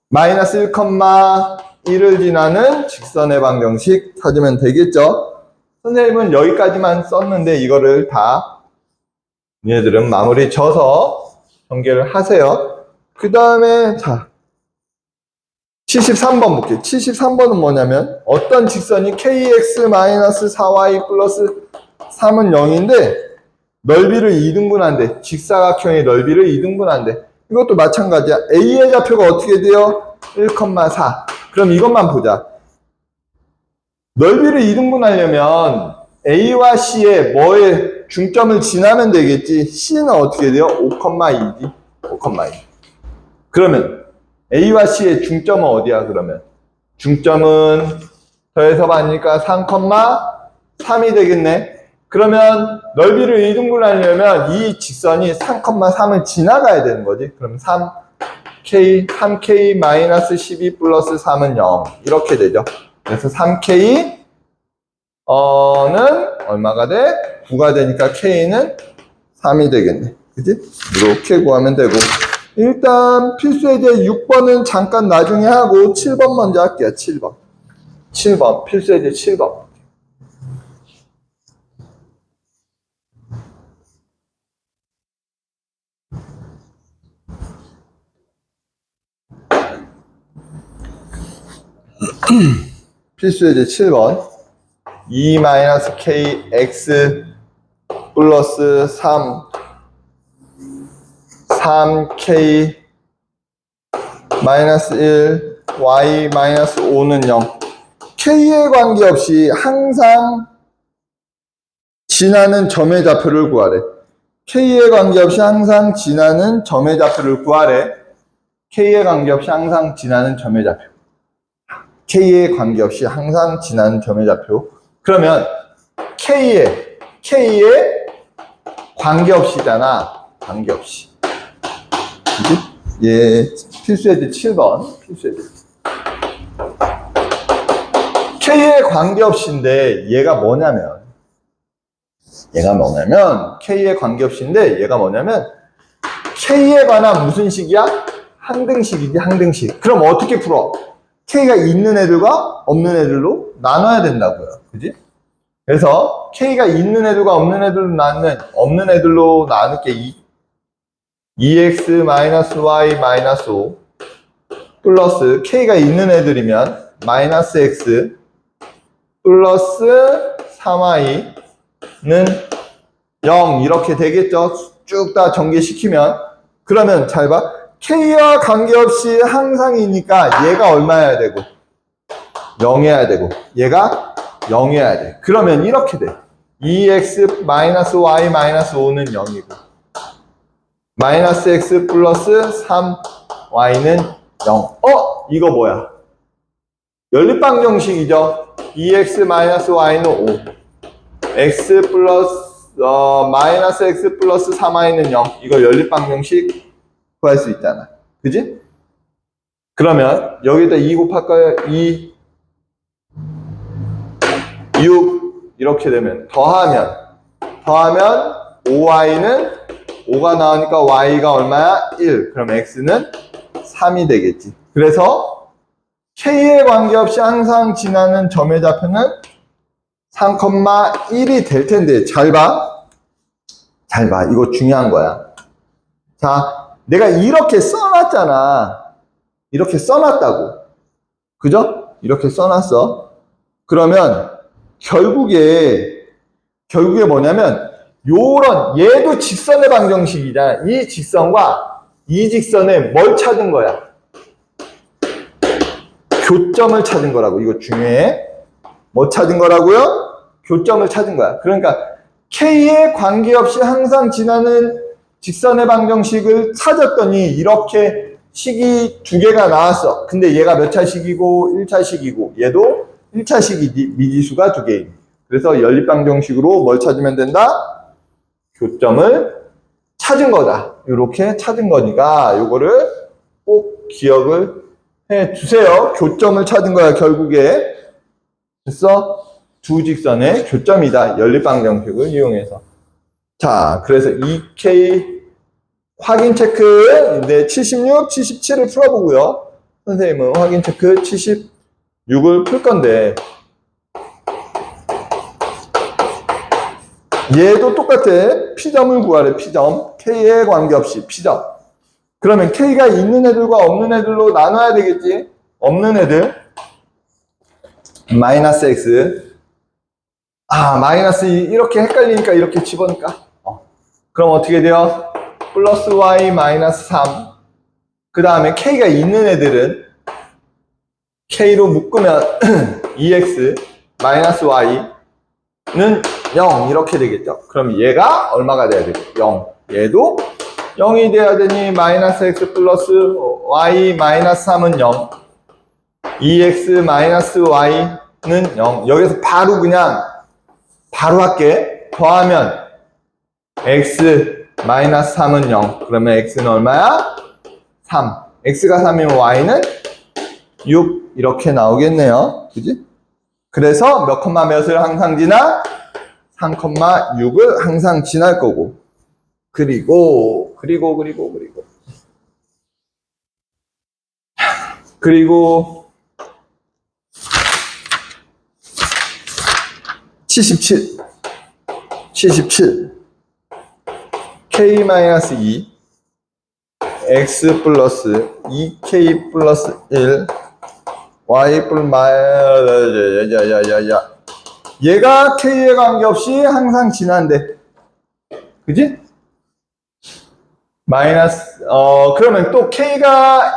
마이너스 1,1을 지나는 직선의 방정식 찾으면 되겠죠? 선생님은 여기까지만 썼는데 이거를 다 얘들은 마무리 져서 전개를 하세요. 그 다음에 자 73번 볼게요. 73번은 뭐냐면 어떤 직선이 kx-4y 플러스 3은 0인데 넓이를 2등분한대. 직사각형의 넓이를 2등분한대. 이것도 마찬가지야. A의 좌표가 어떻게 돼요? 1,4. 그럼 이것만 보자. 넓이를 2등분하려면 A와 C의 뭐의 중점을 지나면 되겠지. C는 어떻게 돼요? 5,2지. 5,2. 그러면 A와 C의 중점은 어디야, 그러면? 중점은 더해서 받으니까 3,3이 되겠네. 그러면 넓이를 2등분하려면 이 직선이 3,3을 지나가야 되는 거지. 그럼 3k-12 플러스 3은 0. 이렇게 되죠. 그래서 3k는 얼마가 돼? 9가 되니까 k는 3이 되겠네. 그치? 이렇게 구하면 되고. 일단 필수에 대해 6번은 잠깐 나중에 하고 7번 먼저 할게요. 7번. 7번. 필수에 대해 7번. 필수에 대해 7번. 2-kx 플러스 3k 마이너스 1 y 마이너스 5는 0. k에 관계없이 항상 지나는 점의 좌표를 구하래. k에 관계없이 항상 지나는 점의 좌표를 구하래. k에 관계없이 항상 지나는 점의 좌표. k에 관계없이 항상 지나는 점의 좌표. 그러면 k에 관계없이잖아. 관계없이. 예, 필수에 대해 7번. 필수에 대해. k에 관계없이인데 얘가 뭐냐면 k에 관계없이인데 얘가 뭐냐면 k에 관한 무슨 식이야? 항등식이지, 항등식. 그럼 어떻게 풀어? k가 있는 애들과 없는 애들로 나눠야 된다고요. 그지? 그래서 k가 있는 애들과 없는 애들로 나눌 게 2x-y-5 플러스 k가 있는 애들이면 마이너스 x 플러스 3y는 0 이렇게 되겠죠. 쭉 다 전개시키면. 그러면 잘 봐. k와 관계없이 항상이니까 얘가 얼마여야 되고 0이어야 되고 얘가 0이어야 돼. 그러면 이렇게 돼. 2x-y-5는 0이고 마이너스 x 플러스 3y는 0. 이거 뭐야? 연립방정식이죠. 2x-y는 5 x 플러스 마이너스 x 플러스 3y는 0. 이거 연립방정식 구할 수 있잖아. 그지? 그러면 여기다 2 곱할까요? 2 6 이렇게 되면 더하면 5y는 5가 나오니까 y가 얼마야? 1. 그럼 x는 3이 되겠지. 그래서 k에 관계없이 항상 지나는 점의 좌표는 3,1이 될 텐데 잘 봐. 이거 중요한 거야. 자, 내가 이렇게 써놨잖아. 이렇게 써놨다고. 그죠? 이렇게 써놨어. 그러면 결국에 뭐냐면 얘도 직선의 방정식이잖아. 이 직선과 이 직선에 뭘 찾은 거야? 교점을 찾은 거라고. 이거 중요해. 뭐 찾은 거라고요? 교점을 찾은 거야. 그러니까 k에 관계없이 항상 지나는 직선의 방정식을 찾았더니 이렇게 식이 두 개가 나왔어. 근데 얘가 몇 차식이고 1차식이고 얘도 1차식이 미지수가 두 개입니다. 그래서 연립방정식으로 뭘 찾으면 된다? 교점을 찾은 거다. 이렇게 찾은 거니까 요거를 꼭 기억을 해 주세요. 교점을 찾은 거야 결국에. 됐어? 두 직선의 교점이다. 연립방정식을 이용해서. 자, 그래서 2K 확인 체크, 이제 76, 77을 풀어보고요. 선생님은 확인 체크 76을 풀 건데, 얘도 똑같아. P점을 구하래, P점. K에 관계없이 P점. 그러면 K가 있는 애들과 없는 애들로 나눠야 되겠지? 없는 애들. 마이너스 X. 마이너스 2. 이렇게 헷갈리니까 이렇게 집어넣을까? 그럼 어떻게 돼요? 플러스 Y 마이너스 3. 그 다음에 K가 있는 애들은 K로 묶으면 2X 마이너스 Y는 0 이렇게 되겠죠. 그럼 얘가 얼마가 돼야 되죠? 0. 얘도 0이 돼야 되니 마이너스 X 플러스 Y 마이너스 3은 0. 2X 마이너스 Y는 0. 여기서 바로 할게. 더하면 X 마이너스 3은 0. 그러면 X는 얼마야? 3. X가 3이면 Y는 6. 이렇게 나오겠네요. 그지? 그래서 몇 컴마 몇을 항상 지나? 3,6을 항상 지날 거고. 그리고 77 K-2 X 플러스 2K 플러스 1 Y 플러스 얘가 K에 관계없이 항상 지난대. 그지? 마이너스, 그러면 또 K가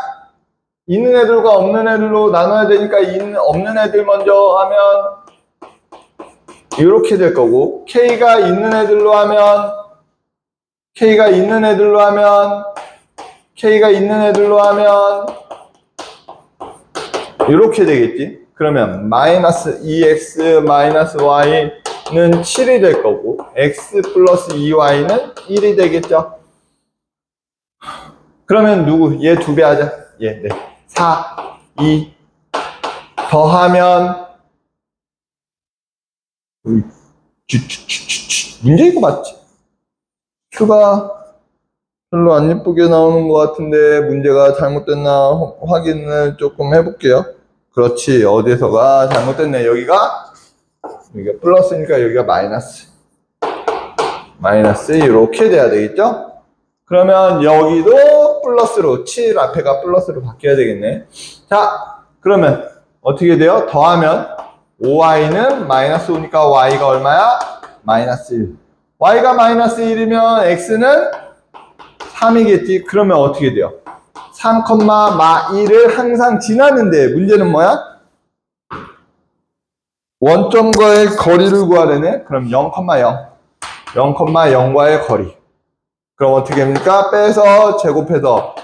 있는 애들과 없는 애들로 나눠야 되니까 없는 애들 먼저 하면 이렇게 될 거고, K가 있는 애들로 하면 이렇게 되겠지? 그러면 마이너스 2x 마이너스 y는 7이 될 거고, x 플러스 2y는 1이 되겠죠? 그러면 얘 2배 하자. 네. 4, 2 더하면 문제 이거 맞지? 수가 별로 안 예쁘게 나오는 것 같은데 문제가 잘못됐나 확인을 조금 해볼게요. 그렇지. 어디서가 잘못됐네. 여기가 플러스니까 여기가 마이너스 이렇게 돼야 되겠죠? 그러면 여기도 플러스로 7 앞에가 플러스로 바뀌어야 되겠네. 자, 그러면 어떻게 돼요? 더하면 5y는 마이너스 5니까 y가 얼마야? 마이너스 1. y가 마이너스 1이면 x는 3이겠지. 그러면 어떻게 돼요? 3,1을 항상 지나는데 문제는 뭐야? 원점과의 거리를 구하려네. 그럼 0,0과의 거리. 그럼 어떻게 됩니까? 빼서 제곱해서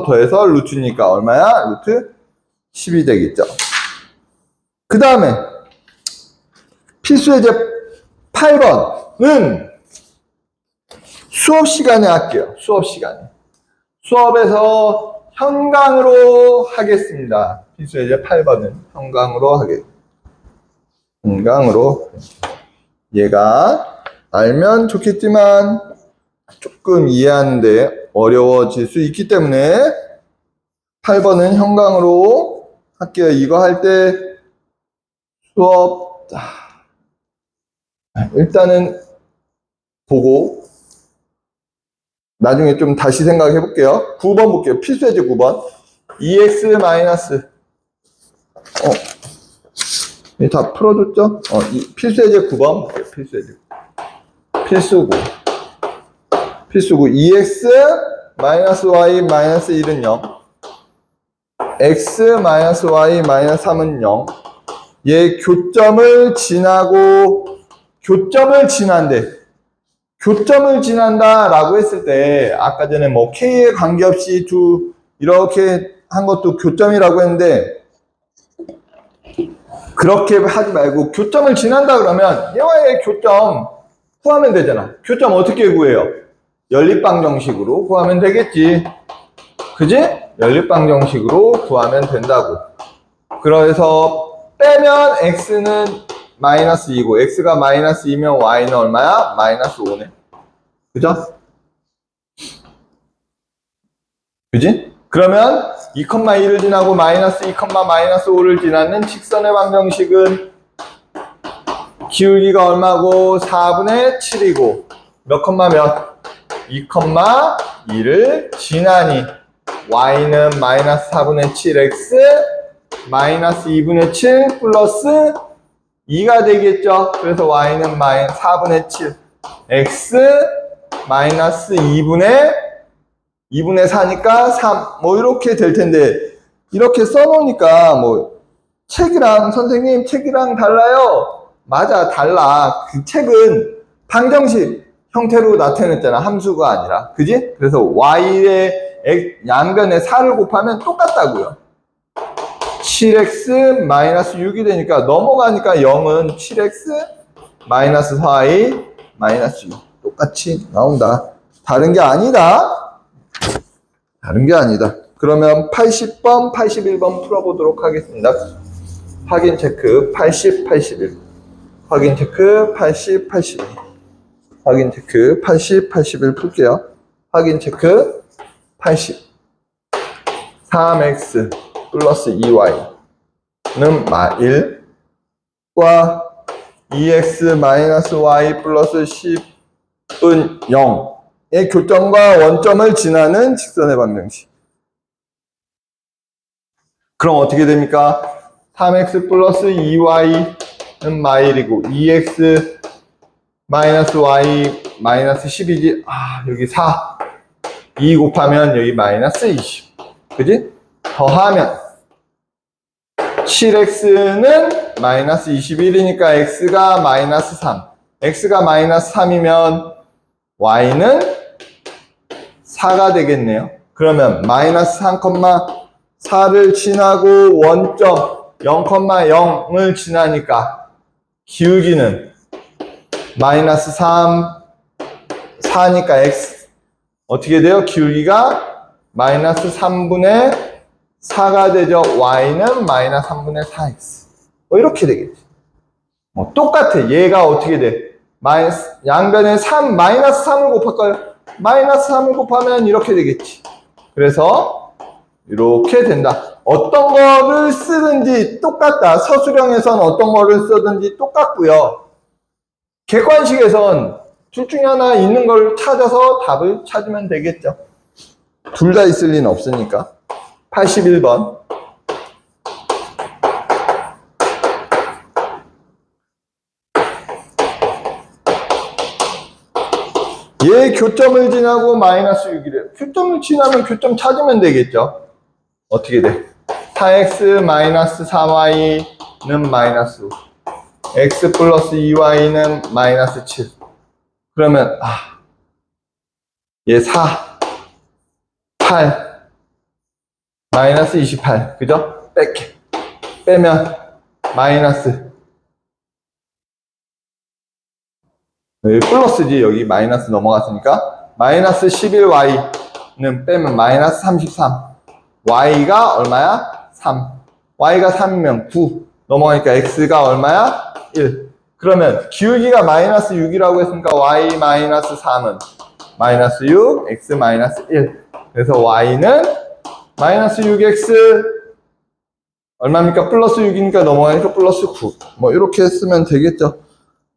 더해서 루트니까 얼마야? 루트 10이 되겠죠. 그 다음에 필수예제 8번은 수업 시간에 할게요. 수업에서 현강으로 하겠습니다. 필수예제 8번은 현강으로 얘가 알면 좋겠지만 조금 이해하는데 어려워질 수 있기 때문에 8번은 현강으로 할게요. 이거 할 때 수업 일단은 보고 나중에 좀 다시 생각해 볼게요. 9번 볼게요. 필수예제 9번 2x 마이너스 다 풀어줬죠? 필수예제 9번 볼게요. 필수구 2x 마이너스 y 마이너스 1은 0 x 마이너스 y 마이너스 3은 0 얘 교점을 지난다 라고 했을 때 아까 전에 뭐 k에 관계없이 이렇게 한 것도 교점이라고 했는데 그렇게 하지 말고 교점을 지난다 그러면 얘와 얘 교점 구하면 되잖아. 교점 어떻게 구해요? 연립방정식으로 구하면 되겠지. 그지? 연립방정식으로 구하면 된다고. 그래서 빼면 x는 마이너스 2고 x가 마이너스 2면 y는 얼마야? 마이너스 5네. 그죠? 그지? 그러면 2,1을 지나고 마이너스 2, 마이너스 5를 지나는 직선의 방정식은 기울기가 얼마고? 4분의 7이고 몇 컴마 몇? 2,2를 지나니 y는 마이너스 4분의 7x 마이너스 2분의 7 플러스 2가 되겠죠. 그래서 y는 마이너스 4분의 7 x 마이너스 2분의 4니까 3 뭐 이렇게 될 텐데 이렇게 써놓으니까 뭐 책이랑 선생님 책이랑 달라요. 맞아 달라. 그 책은 방정식 형태로 나타냈잖아. 함수가 아니라 그지? 그래서 y의 양변에 4를 곱하면 똑같다고요. 7x 마이너스 6이 되니까 넘어가니까 0은 7x 마이너스 4y 마이너스 6 똑같이 나온다. 다른 게 아니다. 다른 게 아니다. 그러면 80번, 81번 풀어보도록 하겠습니다. 확인 체크 80, 81 확인 체크 80, 81 확인 체크 80, 81 풀게요. 확인 체크 80 3x 플러스 2y는 1과 2x 마이너스 y 플러스 10은 0의 교점과 원점을 지나는 직선의 방정식. 그럼 어떻게 됩니까? 3x 플러스 2y는 마일이고 2x 마이너스 y 마이너스 10이지. 아 여기 4 2 곱하면 여기 마이너스 20 그지? 더하면 7x는 마이너스 21이니까 x가 마이너스 3 x가 마이너스 3이면 y는 4가 되겠네요. 그러면 마이너스 3,4를 지나고 원점 0,0을 지나니까 기울기는 마이너스 3 4니까 x 어떻게 돼요? 기울기가 마이너스 3분의 4가 되죠. y는 마이너스 3분의 4x 뭐 이렇게 되겠지. 똑같아. 얘가 어떻게 돼? 양변에 3, 마이너스 3을 곱할까요? 마이너스 3을 곱하면 이렇게 되겠지. 그래서 이렇게 된다. 어떤 거를 쓰든지 똑같다. 서술형에선 어떤 거를 쓰든지 똑같고요. 객관식에선 둘 중에 하나 있는 걸 찾아서 답을 찾으면 되겠죠. 둘 다 있을 리는 없으니까. 81번. 얘 교점을 지나고 마이너스 6이래요. 교점을 지나면 교점 찾으면 되겠죠. 어떻게 돼? 4x 마이너스 4y는 마이너스 5. x 플러스 2y는 마이너스 7. 그러면 얘 4, 8, 마이너스 28. 그죠? 뺄게. 빼면 마이너스. 여기 플러스지. 여기 마이너스 넘어갔으니까 마이너스 11y는 빼면 마이너스 33. y가 얼마야? 3. y가 3이면 9. 넘어가니까 x가 얼마야? 1. 그러면 기울기가 마이너스 6이라고 했으니까 y 마이너스 3은 마이너스 6, x 마이너스 1. 그래서 y는 마이너스 6x 얼마입니까? 플러스 6이니까 넘어가니까 플러스 9. 뭐 이렇게 쓰면 되겠죠.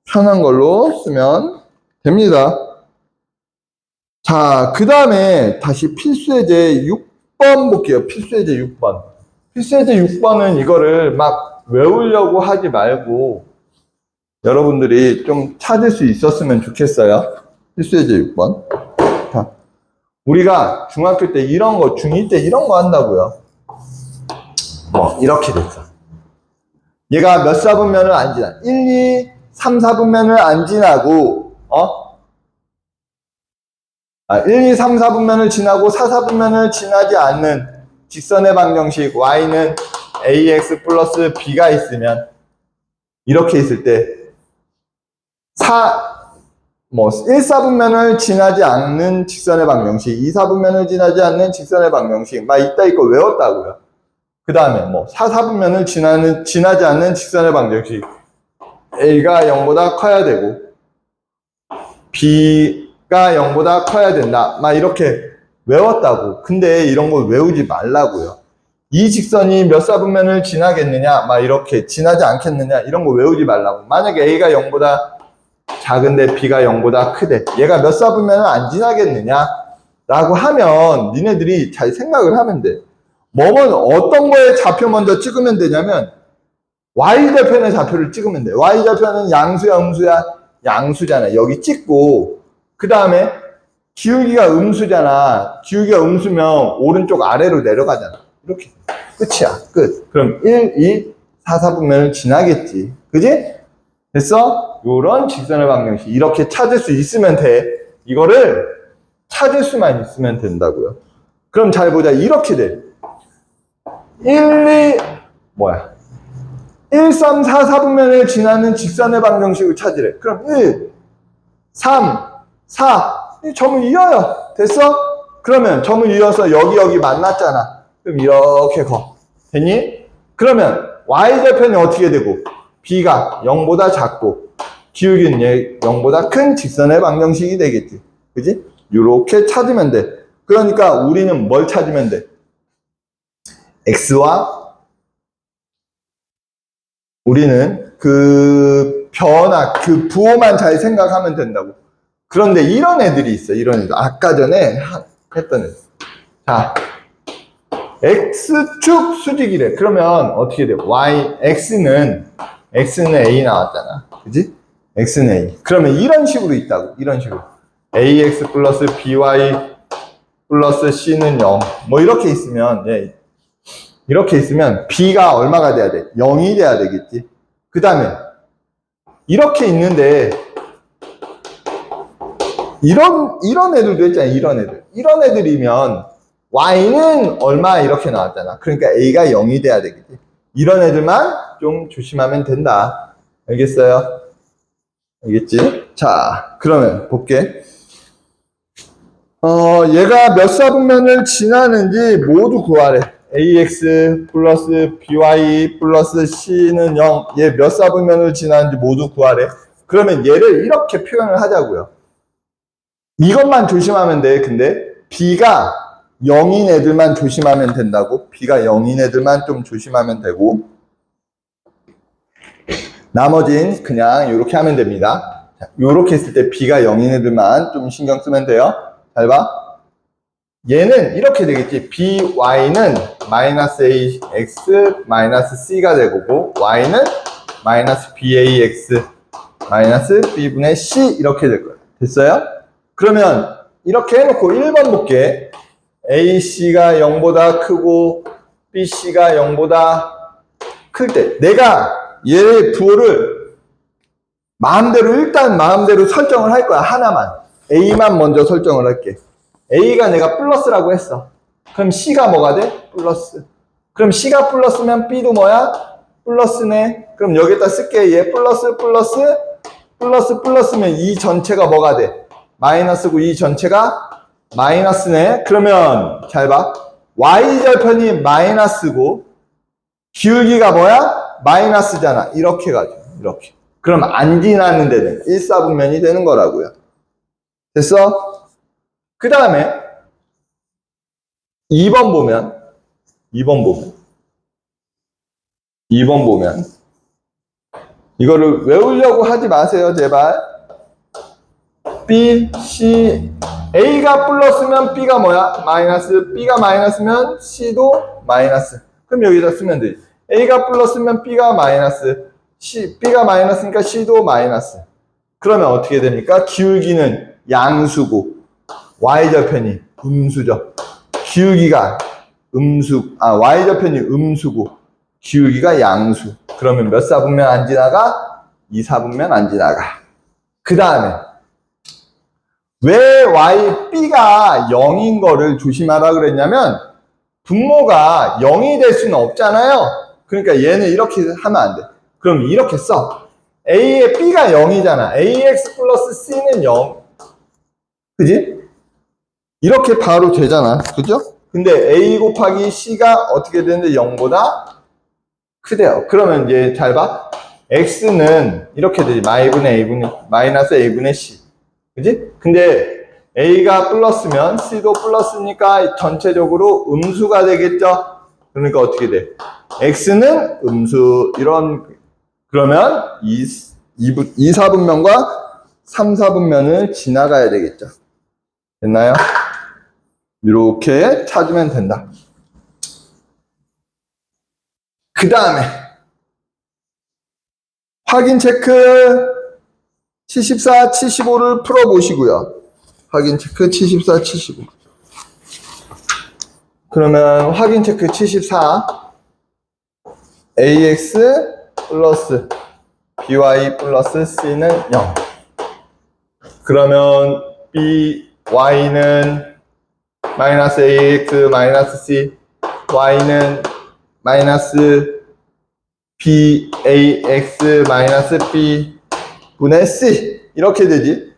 편한 걸로 쓰면 됩니다. 자, 그 다음에 다시 필수예제 6번 볼게요. 필수예제 6번. 필수예제 6번은 이거를 막 외우려고 하지 말고 여러분들이 좀 찾을 수 있었으면 좋겠어요. 필수예제 6번. 자, 우리가 중학교 때 이런 거, 중2 때 이런 거 한다고요. 이렇게 됐어. 얘가 몇 사분면을 안 지나? 1, 2, 3, 4분면을 안 지나고, 1, 2, 3, 4분면을 지나고 4, 4분면을 지나지 않는 직선의 방정식 y는 ax 플러스 b가 있으면 이렇게 있을 때 1, 4분면을 지나지 않는 직선의 방정식, 2, 4분면을 지나지 않는 직선의 방정식 막 이따 이거 외웠다고요. 그 다음에 4, 4분면을 지나지 않는 직선의 방정식 A가 0보다 커야 되고 B가 0보다 커야 된다. 막 이렇게 외웠다고. 근데 이런 걸 외우지 말라고요. 이 직선이 몇 사분면을 지나겠느냐, 막 이렇게 지나지 않겠느냐, 이런 거 외우지 말라고. 만약에 A가 0보다 작은데 B가 0보다 크대. 얘가 몇 사분면을 안 지나겠느냐 라고 하면 니네들이 잘 생각을 하면 돼. 뭐면 어떤 거에 좌표 먼저 찍으면 되냐면 Y좌표의 좌표를 찍으면 돼. Y좌표는 양수야 음수야? 양수잖아. 여기 찍고 그 다음에 기울기가 음수잖아. 기울기가 음수면 오른쪽 아래로 내려가잖아. 이렇게 끝이야. 끝. 그럼 1, 2, 4, 4분면을 지나겠지. 그지? 됐어? 요런 직선의 방정식 이렇게 찾을 수 있으면 돼. 이거를 찾을 수만 있으면 된다고요. 그럼 잘 보자. 이렇게 돼. 1, 2 1, 3, 4, 4분면을 지나는 직선의 방정식을 찾으래. 그럼 1, 3, 4 이 점을 이어요. 됐어? 그러면 점을 이어서 여기 만났잖아. 그럼 이렇게 거. 됐니? 그러면 Y좌표는 어떻게 되고 B가 0보다 작고 기울기는 얘 0보다 큰 직선의 방정식이 되겠지. 그지? 이렇게 찾으면 돼. 그러니까 우리는 뭘 찾으면 돼? X와 우리는 그 변화, 그 부호만 잘 생각하면 된다고. 그런데 이런 애들이 있어. 이런 애들. 아까 전에 했던 애들. 자, X축 수직이래. 그러면 어떻게 돼? X는 A 나왔잖아. 그지? X는 A. 그러면 이런 식으로 있다고. 이런 식으로. AX 플러스 BY 플러스 C는 0. 뭐 이렇게 있으면, 예. 이렇게 있으면 B가 얼마가 돼야 돼? 0이 돼야 되겠지. 그 다음에 이렇게 있는데 이런 애들도 있잖아. 이런 애들이면 Y는 얼마 이렇게 나왔잖아. 그러니까 A가 0이 돼야 되겠지. 이런 애들만 좀 조심하면 된다. 알겠어요? 알겠지? 자, 그러면 볼게. 얘가 몇 사분면을 지나는지 모두 구하래. AX 플러스 BY 플러스 C는 0. 얘 몇 사분면을 지나는지 모두 구하래. 그러면 얘를 이렇게 표현을 하자고요. 이것만 조심하면 돼. 근데 B가 0인 애들만 조심하면 된다고. B가 0인 애들만 좀 조심하면 되고 나머지는 그냥 이렇게 하면 됩니다. 이렇게 했을 때 B가 0인 애들만 좀 신경 쓰면 돼요. 잘 봐. 얘는 이렇게 되겠지. BY는 마이너스 AX 마이너스 C가 되고 Y는 마이너스 BAX 마이너스 B분의 C 이렇게 될 거예요. 됐어요? 그러면 이렇게 해놓고 1번 볼게. AC가 0보다 크고 BC가 0보다 클 때 내가 얘의 부호를 마음대로 설정을 할 거야. 하나만. A만 먼저 설정을 할게. A가 내가 플러스라고 했어. 그럼 C가 뭐가 돼? 플러스. 그럼 C가 플러스면 B도 뭐야? 플러스네. 그럼 여기다 쓸게. 얘 플러스면 이 전체가 뭐가 돼? 마이너스고 이 전체가 마이너스네. 그러면 잘 봐. Y절편이 마이너스고 기울기가 뭐야? 마이너스잖아. 이렇게 가죠. 이렇게. 그럼 안 지나는 데는 1사분면이 되는 거라고요. 됐어? 그 다음에 2번 보면 이거를 외우려고 하지 마세요. 제발. B, C, A가 플러스면 B가 뭐야? 마이너스. B가 마이너스면 C도 마이너스. 그럼 여기다 쓰면 되지. A가 플러스면 B가 마이너스. B가 마이너스니까 C도 마이너스. 그러면 어떻게 됩니까? 기울기는 양수고 Y절편이 음수죠. 기울기가 Y절편이 음수고 기울기가 양수. 그러면 몇 사분면 안 지나가? 2사분면 안 지나가. 그 다음에 왜 B가 0인 거를 조심하라 그랬냐면 분모가 0이 될 수는 없잖아요. 그러니까 얘는 이렇게 하면 안 돼. 그럼 이렇게 써. A의 B가 0이잖아. AX 플러스 C는 0. 그지? 이렇게 바로 되잖아. 그죠? 근데 A 곱하기 C가 어떻게 되는데 0보다 크대요. 그러면 얘 잘 봐. x는 이렇게 되지. 마이너스 a분의 c. 그지? 근데 a가 플러스면 c도 플러스니까 전체적으로 음수가 되겠죠? 그러니까 어떻게 돼? x는 음수, 그러면 2, 4분면과 3, 4분면을 지나가야 되겠죠? 됐나요? 이렇게 찾으면 된다. 그 다음에 확인 체크 74, 75를 풀어보시고요. 확인 체크 74, 75. 그러면 확인 체크 74 ax 플러스 by 플러스 c는 0. 그러면 y는 마이너스 ax 마이너스 c, y는 마이너스 bax 마이너스 b 분의 c. 이렇게 되지.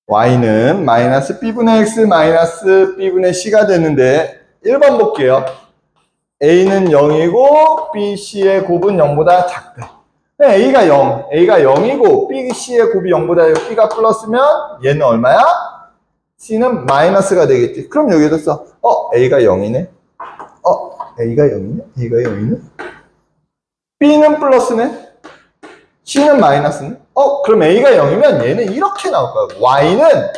y는 마이너스 b분의 x 마이너스 b분의 c가 되는데 1번 볼게요. a는 0이고 b, c의 곱은 0보다 작대. a가 0, a가 0이고 b, c의 곱이 0보다 b가 플러스면 얘는 얼마야? c는 마이너스가 되겠지. 그럼 여기다 써. a가 0이네. a가 0이네. a가 0이네. b는 플러스네. c는 마이너스네. 그럼 a가 0이면 얘는 이렇게 나올 거야. y는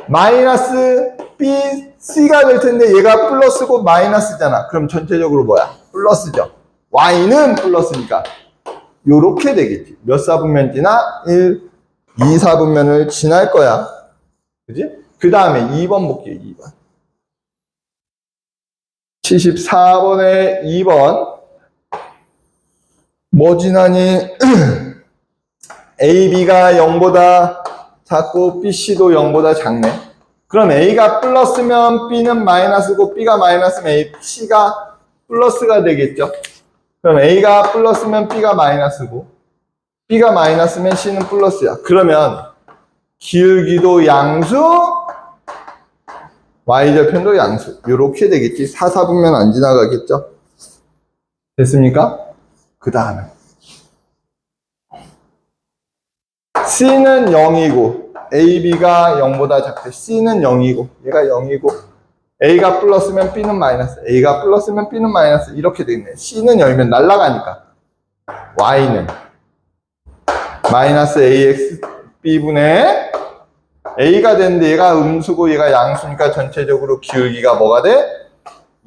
마이너스 b, c가 될 텐데 얘가 플러스고 마이너스잖아. 그럼 전체적으로 뭐야? 플러스죠. y는 플러스니까 요렇게 되겠지. 몇 사분면 지나? 1, 2, 4분면을 지날 거야. 그지? 그 다음에 2번 볼게요. 2번. 74번에 2번. 뭐 지나니? A, B가 0보다 작고 B, C도 0보다 작네. 그럼 A가 플러스면 B는 마이너스고 B가 마이너스면 A, C가 플러스가 되겠죠. 그럼 A가 플러스면 B가 마이너스고 B가 마이너스면 C는 플러스야. 그러면 기울기도 양수, Y절편도 양수. 요렇게 되겠지. 4, 4분면 안 지나가겠죠. 됐습니까? 그 다음에 C는 0이고 A, B가 0보다 작대. C는 0이고 얘가 0이고 A가 플러스면 B는 마이너스, A가 플러스면 B는 마이너스. 이렇게 되겠네. C는 0이면 날아가니까 Y는 마이너스 AX B분의 A가 되는데 얘가 음수고 얘가 양수니까 전체적으로 기울기가 뭐가 돼?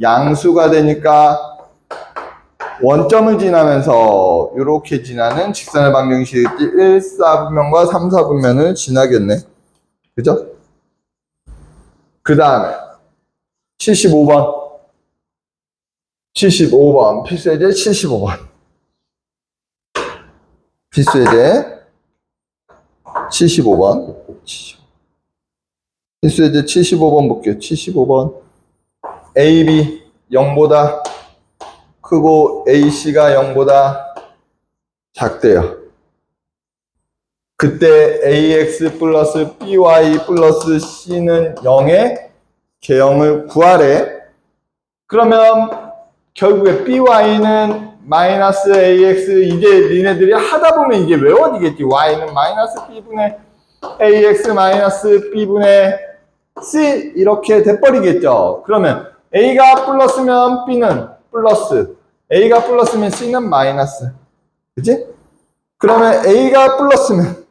양수가 되니까 원점을 지나면서 이렇게 지나는 직선의 방정식이 1, 4분면과 3, 4분면을 지나겠네. 그죠? 그 다음에 75번. 75번. 필수예제 75번. 필수예제 75번. 필수예제 75번 볼게요. 75번. A, B 0보다 크고 AC가 0보다 작대요. 그때 AX 플러스 BY 플러스 C는 0의 개형을 구하래. 그러면 결국에 BY는 마이너스 AX, 이제 니네들이 하다 보면 이게 외워지겠지. Y는 마이너스 B분의 AX 마이너스 B분의 C 이렇게 돼버리겠죠. 그러면 A가 플러스면 B는 플러스, A가 플러스면 C는 마이너스. 그치? 그러면 A가 플러스면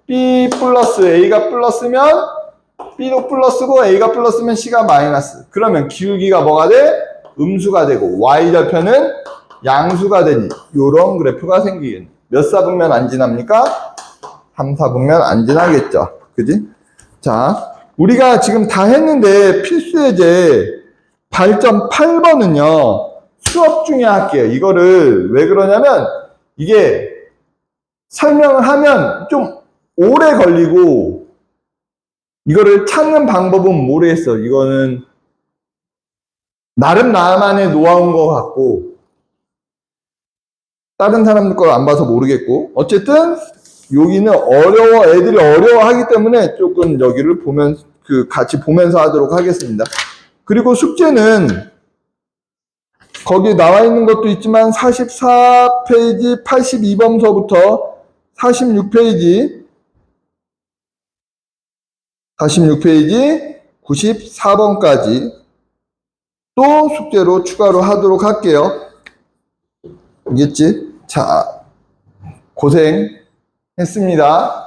B 플러스, A가 플러스면 B도 플러스고 A가 플러스면 C가 마이너스. 그러면 기울기가 뭐가 돼? 음수가 되고 Y절편은 양수가 되니 요런 그래프가 생기겠네. 몇 사분면 안 지납니까? 3, 4분면 안 지나겠죠. 그지? 자, 우리가 지금 다 했는데 필수예제 발전 8번은요, 수업 중에 할게요. 이거를 왜 그러냐면, 이게 설명을 하면 좀 오래 걸리고, 이거를 찾는 방법은 모르겠어. 이거는 나름 나만의 노하우인 것 같고, 다른 사람들 걸 안 봐서 모르겠고, 어쨌든 여기는 애들이 어려워하기 때문에 조금 여기를 같이 보면서 하도록 하겠습니다. 그리고 숙제는 거기 나와 있는 것도 있지만 44페이지 82번서부터 46페이지 94번까지 또 숙제로 추가로 하도록 할게요. 알겠지? 자, 고생했습니다.